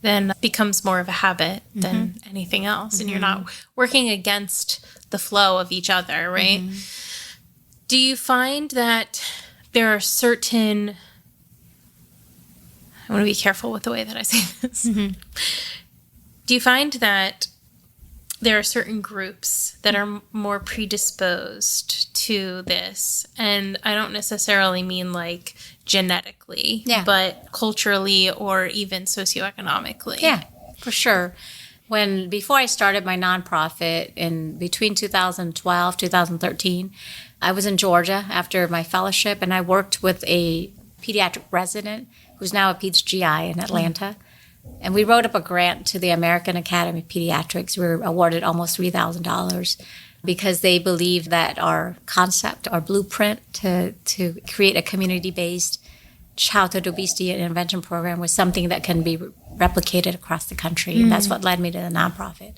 then becomes more of a habit than anything else. And you're not working against the flow of each other, right? Do you find that there are certain... I want to be careful with the way that I say this. Do you find that there are certain groups that are more predisposed to this? And I don't necessarily mean like genetically, but culturally or even socioeconomically. Yeah, for sure. Before I started my nonprofit in between 2012, 2013, I was in Georgia after my fellowship, and I worked with a pediatric resident who's now a peds GI in Atlanta. And we wrote up a grant to the American Academy of Pediatrics. We were awarded almost $3,000 because they believe that our concept, our blueprint to create a community-based childhood obesity intervention program was something that can be replicated across the country. And that's what led me to the nonprofit.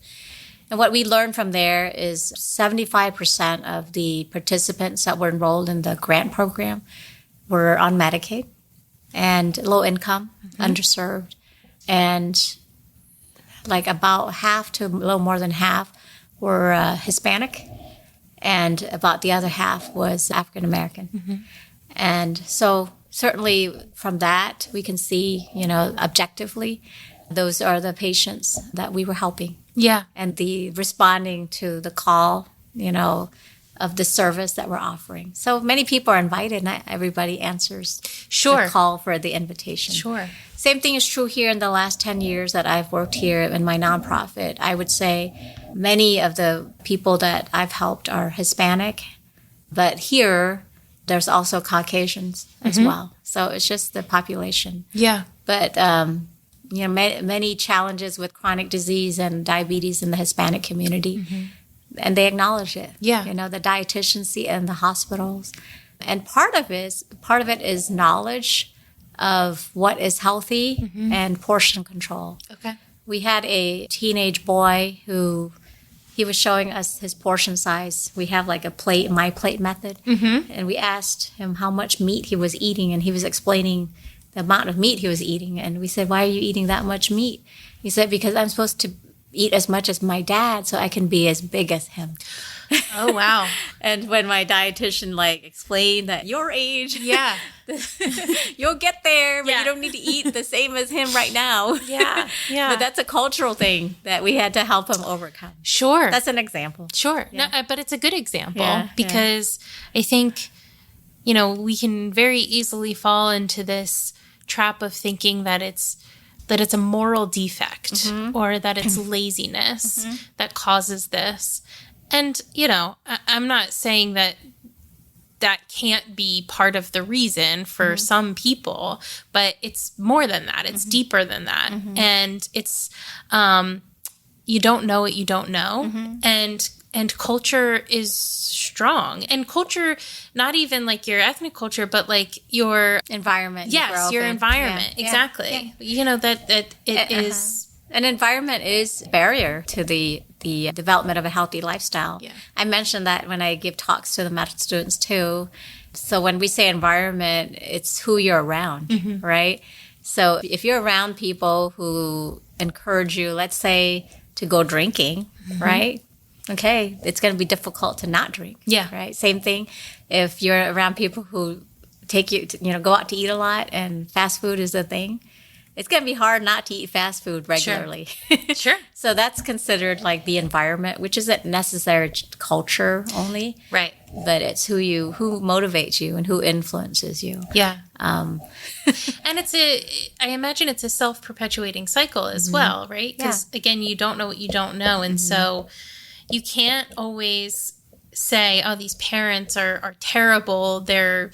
And what we learned from there is 75% of the participants that were enrolled in the grant program were on Medicaid and low income, underserved. And like about half to a little more than half were Hispanic, and about the other half was African American. And so certainly from that, we can see, objectively, those are the patients that we were helping. Yeah. And the responding to the call, of the service that we're offering. So many people are invited, not everybody answers the call for the invitation. Sure. Same thing is true here in the last 10 years that I've worked here in my nonprofit. I would say many of the people that I've helped are Hispanic, but here there's also Caucasians as well. So it's just the population. Yeah. But, many challenges with chronic disease and diabetes in the Hispanic community. And they acknowledge it. Yeah. The dietitians see it in the hospitals. And part of it is knowledge of what is healthy and portion control. Okay. We had a teenage boy who he was showing us his portion size. We have like a my plate method. And we asked him how much meat he was eating, and he was explaining the amount of meat he was eating. And we said, "Why are you eating that much meat?" He said, "Because I'm supposed to eat as much as my dad so I can be as big as him." Oh, wow. And when my dietitian explained that your age, Yeah. you'll get there, but Yeah. you don't need to eat the same as him right now. Yeah. Yeah. But that's a cultural thing that we had to help him overcome. Sure. That's an example. Sure. Yeah. No, but it's a good example Yeah, because I think, we can very easily fall into this trap of thinking that it's a moral defect or that it's laziness that causes this. And, I'm not saying that can't be part of the reason for some people, but it's more than that. It's deeper than that. And it's, you don't know what you don't know. And culture is strong. And culture, not even like your ethnic culture, but like your environment. Yes, your environment. Yeah. Exactly. Yeah. That it is. An environment is a barrier to the development of a healthy lifestyle. Yeah. I mentioned that when I give talks to the medical students too. So when we say environment, it's who you're around, right? So if you're around people who encourage you, let's say, to go drinking, right? Okay, it's going to be difficult to not drink. Yeah. Right. Same thing if you're around people who take you to, go out to eat a lot and fast food is a thing. It's going to be hard not to eat fast food regularly. Sure. So that's considered like the environment, which isn't necessary culture only. Right. But it's who motivates you and who influences you. Yeah. And I imagine it's a self-perpetuating cycle as well, right? Because again, you don't know what you don't know. And so you can't always say, oh, these parents are terrible. They're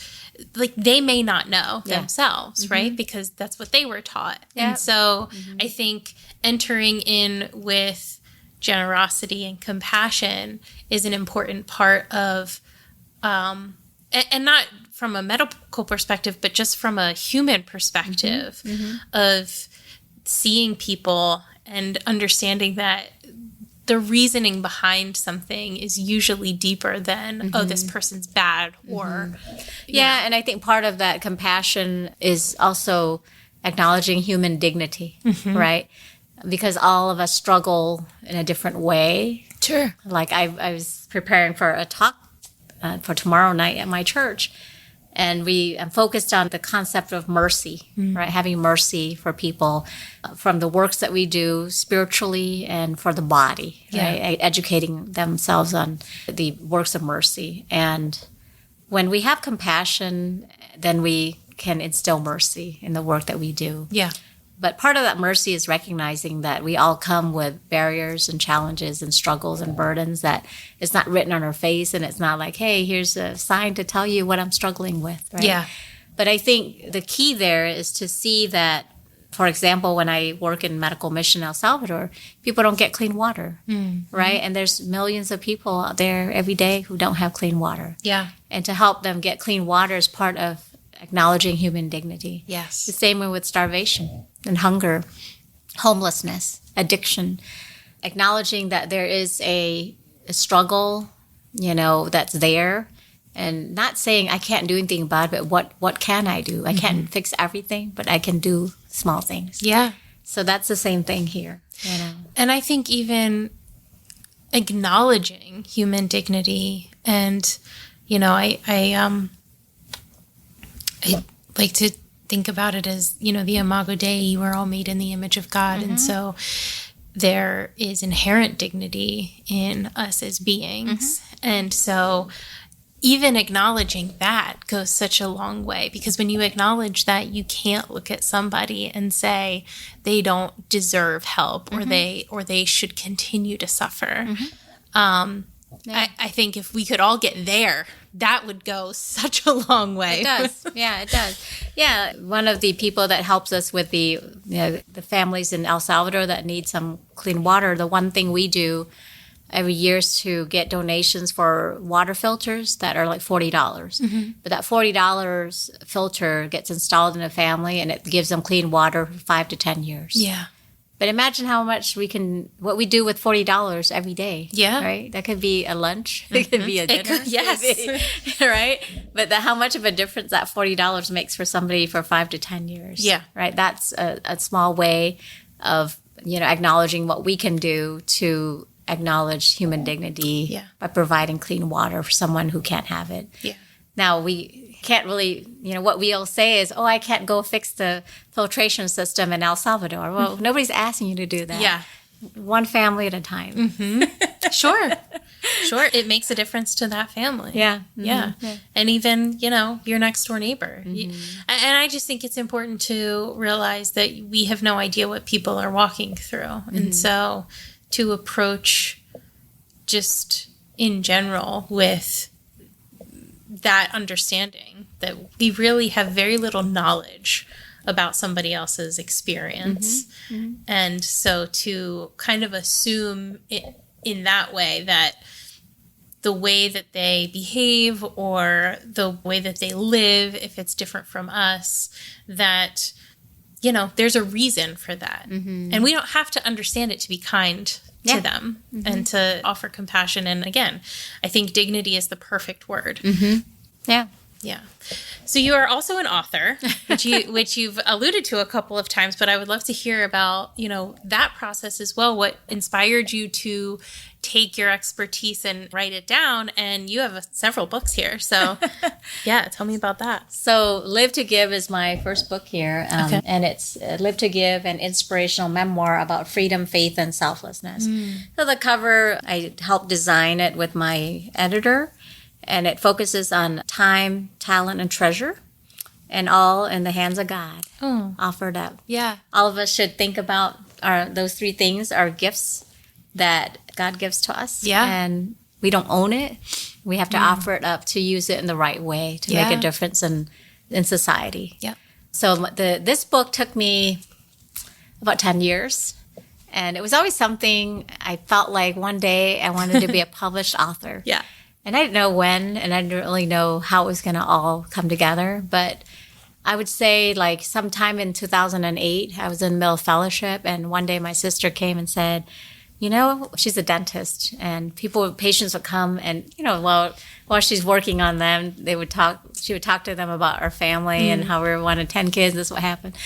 like, they may not know themselves, right? Because that's what they were taught. Yeah. And so I think entering in with generosity and compassion is an important part of, and not from a medical perspective, but just from a human perspective of seeing people and understanding that the reasoning behind something is usually deeper than, oh, this person's bad or... Yeah, and I think part of that compassion is also acknowledging human dignity, right? Because all of us struggle in a different way. Sure. Like I was preparing for a talk for tomorrow night at my church, and I'm focused on the concept of mercy, right? Having mercy for people from the works that we do spiritually and for the body, right? Educating themselves on the works of mercy. And when we have compassion, then we can instill mercy in the work that we do. Yeah. But part of that mercy is recognizing that we all come with barriers and challenges and struggles and burdens that it's not written on our face, and it's not like, hey, here's a sign to tell you what I'm struggling with, right? Yeah. But I think the key there is to see that, for example, when I work in medical mission in El Salvador, people don't get clean water, right? And there's millions of people out there every day who don't have clean water. Yeah. And to help them get clean water is part of acknowledging human dignity. Yes. The same way with starvation and hunger, homelessness, addiction, acknowledging that there is a struggle, that's there, and not saying I can't do anything about it, but what can I do? I can't fix everything, but I can do small things. Yeah. So that's the same thing here. You know? And I think even acknowledging human dignity and, you know, I like to think about it as, you know, the Imago Dei, we're all made in the image of God. And so there is inherent dignity in us as beings. And so even acknowledging that goes such a long way, because when you acknowledge that, you can't look at somebody and say they don't deserve help or they should continue to suffer. I think if we could all get there, that would go such a long way. It does. Yeah, it does. Yeah, one of the people that helps us with the families in El Salvador that need some clean water, the one thing we do every year is to get donations for water filters that are like $40. But that $40 filter gets installed in a family and it gives them clean water for 5 to 10 years. Yeah. But imagine how much what we do with $40 every day. Yeah. Right? That could be a lunch. It could be a dinner. Yes. Right? But how much of a difference that $40 makes for somebody for 5 to 10 years. Yeah. Right? That's a small way of, you know, acknowledging what we can do to acknowledge human dignity by providing clean water for someone who can't have it. Yeah. Now, we can't really, you know, what we'll say is, I can't go fix the filtration system in El Salvador. Well, nobody's asking you to do that. Yeah. One family at a time. Sure. It makes a difference to that family. Yeah. Yeah. And even, you know, your next door neighbor. And I just think it's important to realize that we have no idea what people are walking through. And so to approach just in general with that understanding that we really have very little knowledge about somebody else's experience. And so to kind of assume it in that way that the way that they behave or the way that they live, if it's different from us, that, you know, there's a reason for that. And we don't have to understand it to be kind to them and to offer compassion. And again, I think dignity is the perfect word. Yeah. Yeah. So you are also an author, which you've alluded to a couple of times, but I would love to hear about, you know, that process as well. What inspired you to take your expertise and write it down? And you have several books here. So yeah, tell me about that. So Live to Give is my first book here. And it's Live to Give, an inspirational memoir about freedom, faith, and selflessness. So the cover, I helped design it with my editor. And it focuses on time, talent, and treasure, and all in the hands of God, offered up. Yeah. All of us should think about those three things are gifts that God gives to us. Yeah. And we don't own it. We have to offer it up to use it in the right way to make a difference in society. Yeah. So this book took me about 10 years. And it was always something I felt like one day I wanted to be a published author. Yeah. And I didn't know when, and I didn't really know how it was going to all come together. But I would say like sometime in 2008, I was in middle fellowship, and one day my sister came and said, you know, she's a dentist, and patients would come, and, you know, while she's working on them, she would talk to them about our family and how we wanted 10 kids, this is what happened.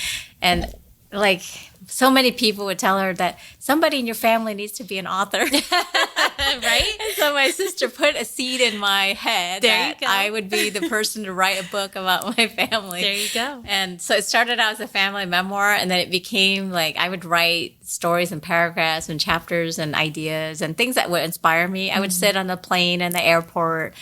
And like so many people would tell her that somebody in your family needs to be an author. Right? And so my sister put a seed in my head that I would be the person to write a book about my family. There you go. And so it started out as a family memoir, and then it became like I would write stories and paragraphs and chapters and ideas and things that would inspire me. I would sit on the plane in the airport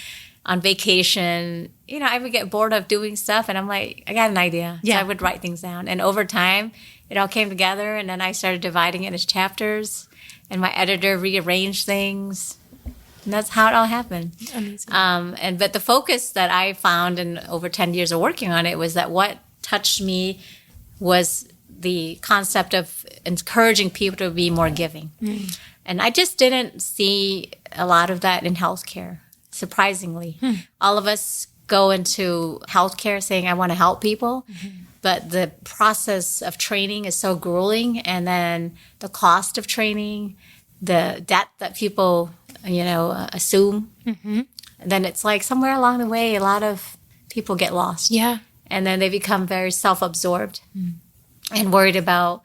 on vacation. You know, I would get bored of doing stuff, and I'm like, I got an idea. Yeah. So I would write things down. And over time, it all came together, and then I started dividing it into chapters, and my editor rearranged things. And that's how it all happened. Amazing. But the focus that I found in over 10 years of working on it was that what touched me was the concept of encouraging people to be more giving. And I just didn't see a lot of that in healthcare, surprisingly. All of us go into healthcare saying, I want to help people. But the process of training is so grueling. And then the cost of training, the debt that people, assume. Then it's like somewhere along the way, a lot of people get lost. Yeah. And then they become very self-absorbed and worried about,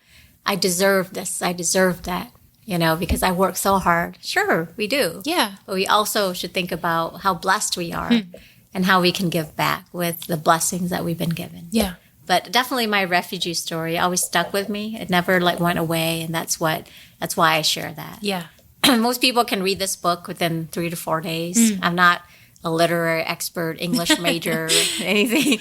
I deserve this, I deserve that, because I work so hard. Sure, we do. Yeah. But we also should think about how blessed we are and how we can give back with the blessings that we've been given. Yeah. But definitely my refugee story always stuck with me. It never went away. And that's why I share that. Yeah. Most people can read this book within 3 to 4 days. I'm not a literary expert, English major, anything.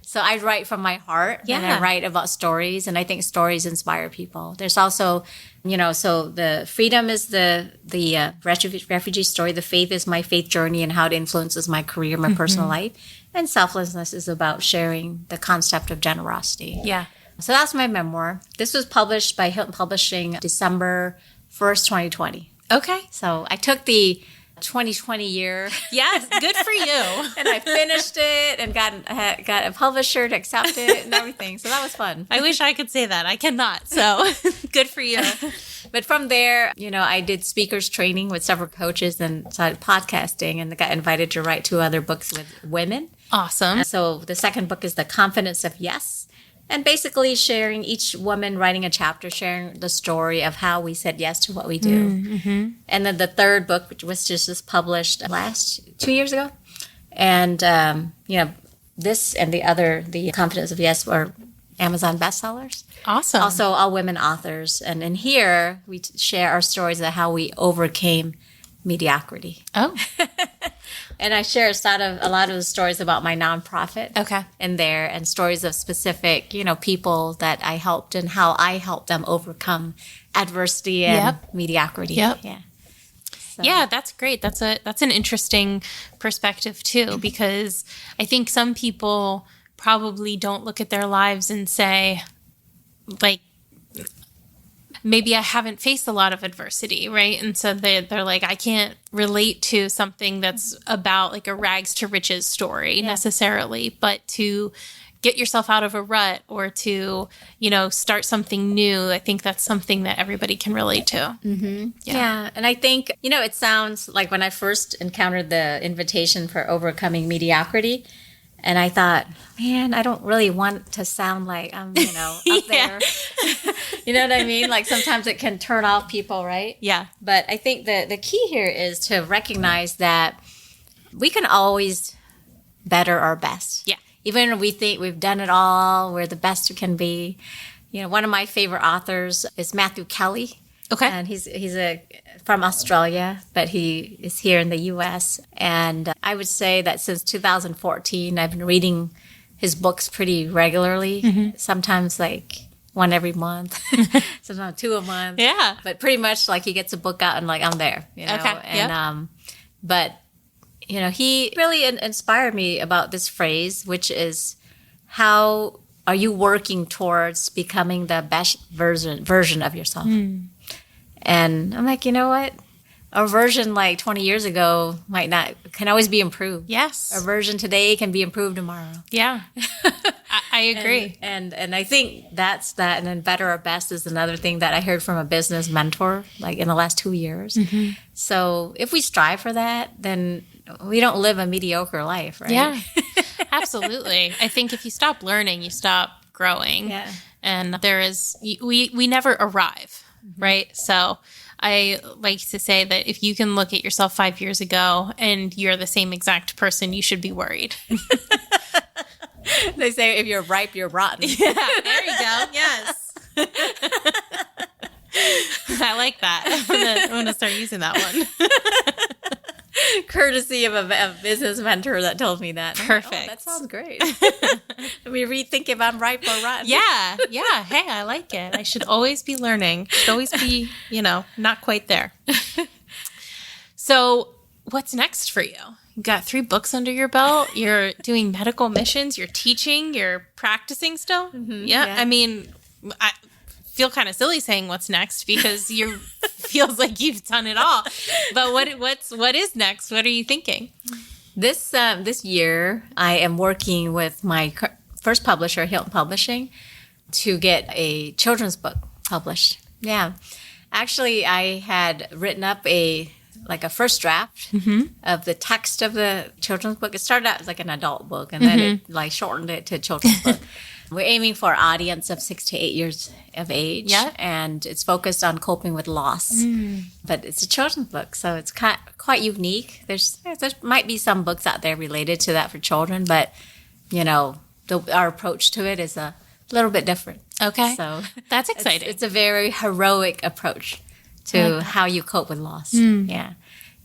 So I write from my heart and I write about stories, and I think stories inspire people. There's also, so the freedom is the refugee story. The faith is my faith journey and how it influences my career, my personal life. And selflessness is about sharing the concept of generosity. Yeah. So that's my memoir. This was published by Hilton Publishing December 1st, 2020. Okay. So I took the 2020 year. Yes, good for you. And I finished it and got a publisher to accept it and everything. So that was fun. I wish I could say that. I cannot. So good for you. But from there, I did speakers training with several coaches and started podcasting and got invited to write 2 other books with women. Awesome. So the second book is The Confidence of Yes. And basically sharing each woman writing a chapter, sharing the story of how we said yes to what we do. Mm-hmm. And then the third book, which was just published 2 years ago. And, this and the Confidence of Yes are Amazon bestsellers. Awesome. Also, all women authors. And in here, we share our stories of how we overcame mediocrity. Oh. And I share a lot of the stories about my nonprofit. Okay. In there, and stories of specific, people that I helped and how I helped them overcome adversity and mediocrity. Yep. Yeah. So. Yeah, that's great. That's an interesting perspective too, because I think some people probably don't look at their lives and say, like, maybe I haven't faced a lot of adversity, right? And so they're like, I can't relate to something that's about like a rags to riches story necessarily, but to get yourself out of a rut or to, start something new, I think that's something that everybody can relate to. Mm-hmm. Yeah. And I think, it sounds like when I first encountered the invitation for overcoming mediocrity, and I thought, man, I don't really want to sound like I'm, up there. You know what I mean? Like sometimes it can turn off people, right? Yeah. But I think the key here is to recognize that we can always better our best. Yeah. Even if we think we've done it all, we're the best we can be. One of my favorite authors is Matthew Kelly. Okay. And he's from Australia, but he is here in the U.S. And I would say that since 2014, I've been reading his books pretty regularly. Sometimes like one every month, sometimes 2 a month. Yeah. But pretty much like he gets a book out and like I'm there. Okay. And but he really inspired me about this phrase, which is how are you working towards becoming the best version of yourself? And I'm like, you know what? A version like 20 years ago can always be improved. Yes. A version today can be improved tomorrow. Yeah. I agree. And I think that's that. And then better or best is another thing that I heard from a business mentor, like in the last 2 years. Mm-hmm. So if we strive for that, then we don't live a mediocre life, right? Yeah, absolutely. I think if you stop learning, you stop growing. Yeah. And we never arrive. Right. So I like to say that if you can look at yourself 5 years ago and you're the same exact person, you should be worried. They say if you're ripe, you're rotten. Yeah, there you go. Yes. I like that. I'm going to start using that one. Courtesy of a business mentor that told me that. Perfect. Like, that sounds great. Let me rethink if I'm ripe or rotten. Yeah. Hey, I like it. I should always be learning. Should always be, not quite there. So what's next for you? You got 3 books under your belt. You're doing medical missions. You're teaching. You're practicing still. Mm-hmm, yeah. I mean, I feel kind of silly saying what's next because you feels like you've done it all. But what is next? What are you thinking? This year, I am working with my first publisher, Hilton Publishing, to get a children's book published. Yeah. Actually, I had written up a first draft of the text of the children's book. It started out as like an adult book, and then it shortened it to a children's book. We're aiming for an audience of 6 to 8 years of age. Yeah. And it's focused on coping with loss. But it's a children's book, so it's quite unique. There might be some books out there related to that for children, but, our approach to it is a little bit different. Okay. So that's exciting. It's a very heroic approach to how you cope with loss. Yeah.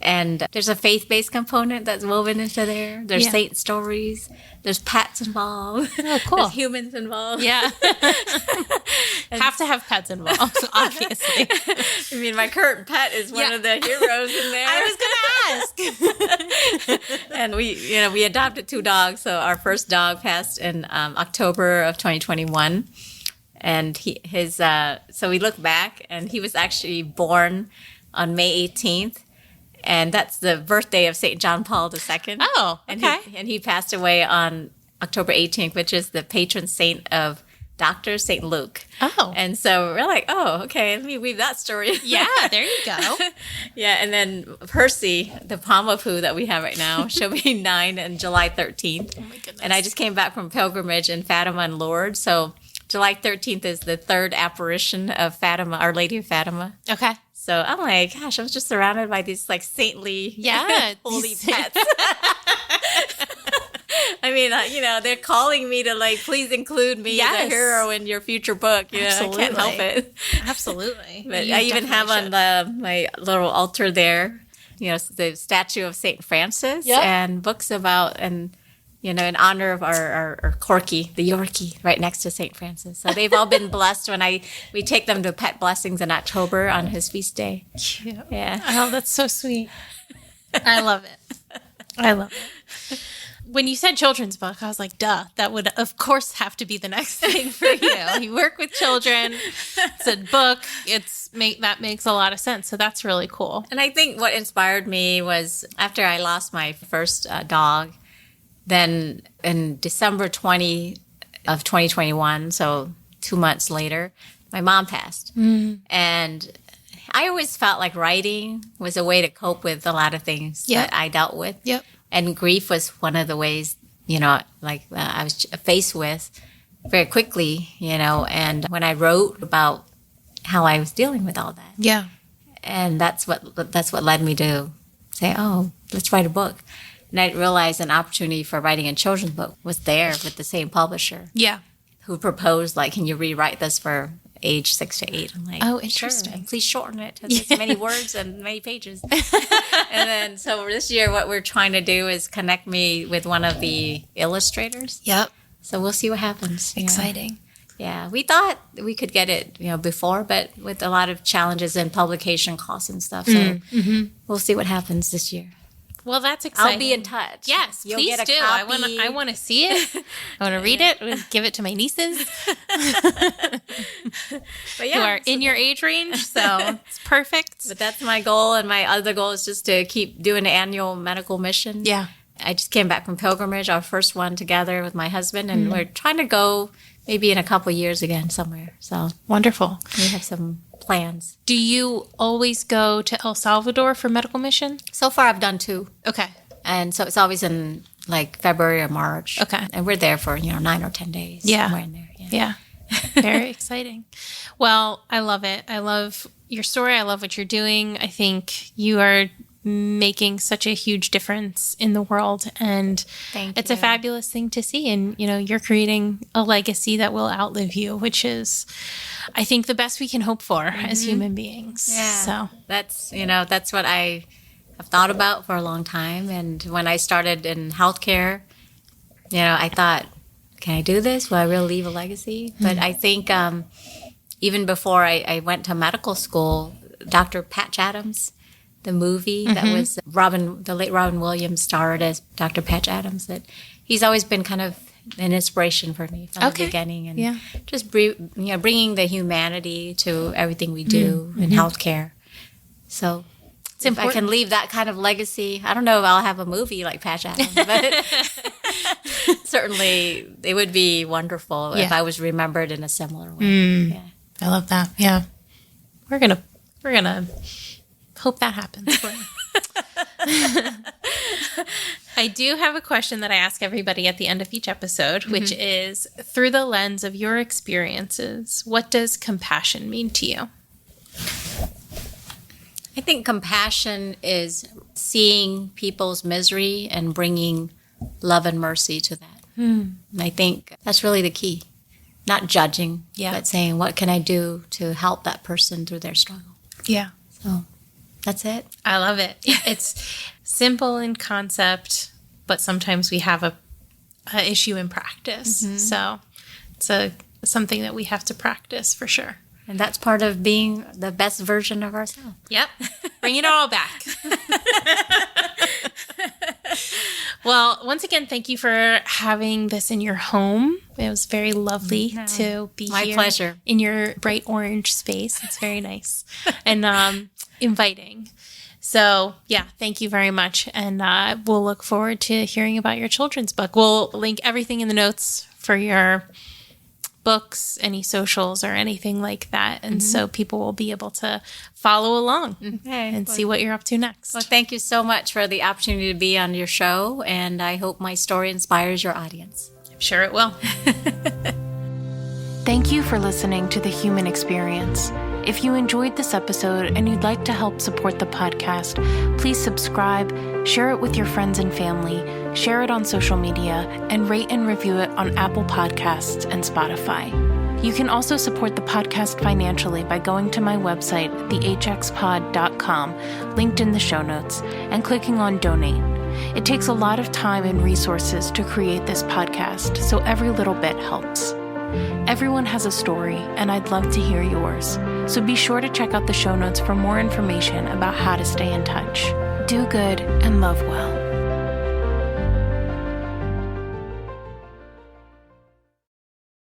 And there's a faith-based component that's woven into there. There's saint stories. There's pets involved. Oh, cool. There's humans involved. Yeah. Have to have pets involved, obviously. I mean, my current pet is one of the heroes in there. I was going to ask. And we adopted 2 dogs. So our first dog passed in October of 2021. And so we look back, and he was actually born on May 18th. And that's the birthday of St. John Paul II. Oh, okay. And he passed away on October 18th, which is the patron saint of Dr. St. Luke. Oh. And so we're like, oh, okay, let me weave that story. Yeah, there you go. Yeah, and then Percy, the Pomapoo that we have right now, she'll be 9 on July 13th. Oh, my goodness. And I just came back from pilgrimage in Fatima and Lourdes. So July 13th is the 3rd apparition of Fatima, Our Lady of Fatima. Okay. So I'm like, gosh, I was just surrounded by these like saintly, holy pets. I mean, they're calling me to like, please include me as a hero in your future book. Absolutely. I can't help it. Absolutely. But I even have on my little altar there, the statue of Saint Francis and books about in honor of our Corky, the Yorkie, right next to St. Francis. So they've all been blessed when we take them to Pet Blessings in October on his feast day. Cute. Yeah. Oh, that's so sweet. I love it. I love it. When you said children's book, I was like, duh, that would, of course, have to be the next thing for you. You work with children. It's a book. That makes a lot of sense. So that's really cool. And I think what inspired me was after I lost my first dog, then in December 2021, so 2 months later, my mom passed. And I always felt like writing was a way to cope with a lot of things that I dealt with. Yep. And grief was one of the ways, I was faced with very quickly, and when I wrote about how I was dealing with all that. Yeah. And that's what led me to say, oh, let's write a book. And I realized an opportunity for writing a children's book was there with the same publisher. Yeah. Who proposed, like, can you rewrite this for age 6 to 8? I'm like, oh, interesting. Sure. Please shorten it to this many words and many pages. And then, so this year, what we're trying to do is connect me with one of the illustrators. Yep. So we'll see what happens. Exciting. Yeah. We thought we could get it, before, but with a lot of challenges in publication costs and stuff. So we'll see what happens this year. Well, that's exciting. I'll be in touch. Yes, You'll please get a do. copy. I want to see it. I want to read it. Give it to my nieces But who are in your age range. So it's perfect. But that's my goal, and my other goal is just to keep doing the annual medical mission. Yeah. I just came back from pilgrimage, our first one together with my husband, and we're trying to go maybe in a couple years again somewhere. So wonderful. We have some plans. Do you always go to El Salvador for medical mission? So far, I've done 2. Okay. And so it's always in like February or March. Okay. And we're there for, 9 or 10 days. Yeah. Somewhere in there. Yeah. Very exciting. Well, I love it. I love your story. I love what you're doing. I think you are making such a huge difference in the world, and it's a fabulous thing to see. And you're creating a legacy that will outlive you, which is, I think, the best we can hope for as human beings. Yeah. So that's what I have thought about for a long time. And when I started in healthcare, I thought, can I do this? Will I really leave a legacy? But I think even before I went to medical school, Dr. Patch Adams, the movie that was the late Robin Williams starred as Dr. Patch Adams, that he's always been kind of an inspiration for me from the beginning, and just bringing the humanity to everything we do in healthcare. So if I can leave that kind of legacy, I don't know if I'll have a movie like Patch Adams, but certainly it would be wonderful if I was remembered in a similar way. Yeah. I love that. Yeah, we're gonna hope that happens for you. I do have a question that I ask everybody at the end of each episode, which is through the lens of your experiences, what does compassion mean to you? I think compassion is seeing people's misery and bringing love and mercy to that. And I think that's really the key. Not judging, but saying, what can I do to help that person through their struggle? Yeah. So that's it. I love it. It's simple in concept, but sometimes we have a issue in practice. So it's something that we have to practice for sure. And that's part of being the best version of ourselves. Yep. Bring it all back. Well, once again, thank you for having this in your home. It was very lovely to be My here. pleasure. In your bright orange space. It's very nice and inviting. So, yeah, thank you very much. And we'll look forward to hearing about your children's book. We'll link everything in the notes for your books, any socials or anything like that. And so people will be able to follow along and see what you're up to next. Well, thank you so much for the opportunity to be on your show. And I hope my story inspires your audience. I'm sure it will. Thank you for listening to The Human Experience. If you enjoyed this episode and you'd like to help support the podcast, please subscribe, share it with your friends and family, share it on social media, and rate and review it on Apple Podcasts and Spotify. You can also support the podcast financially by going to my website, thehxpod.com, linked in the show notes, and clicking on Donate. It takes a lot of time and resources to create this podcast, so every little bit helps. Everyone has a story, and I'd love to hear yours. So be sure to check out the show notes for more information about how to stay in touch. Do good and love well.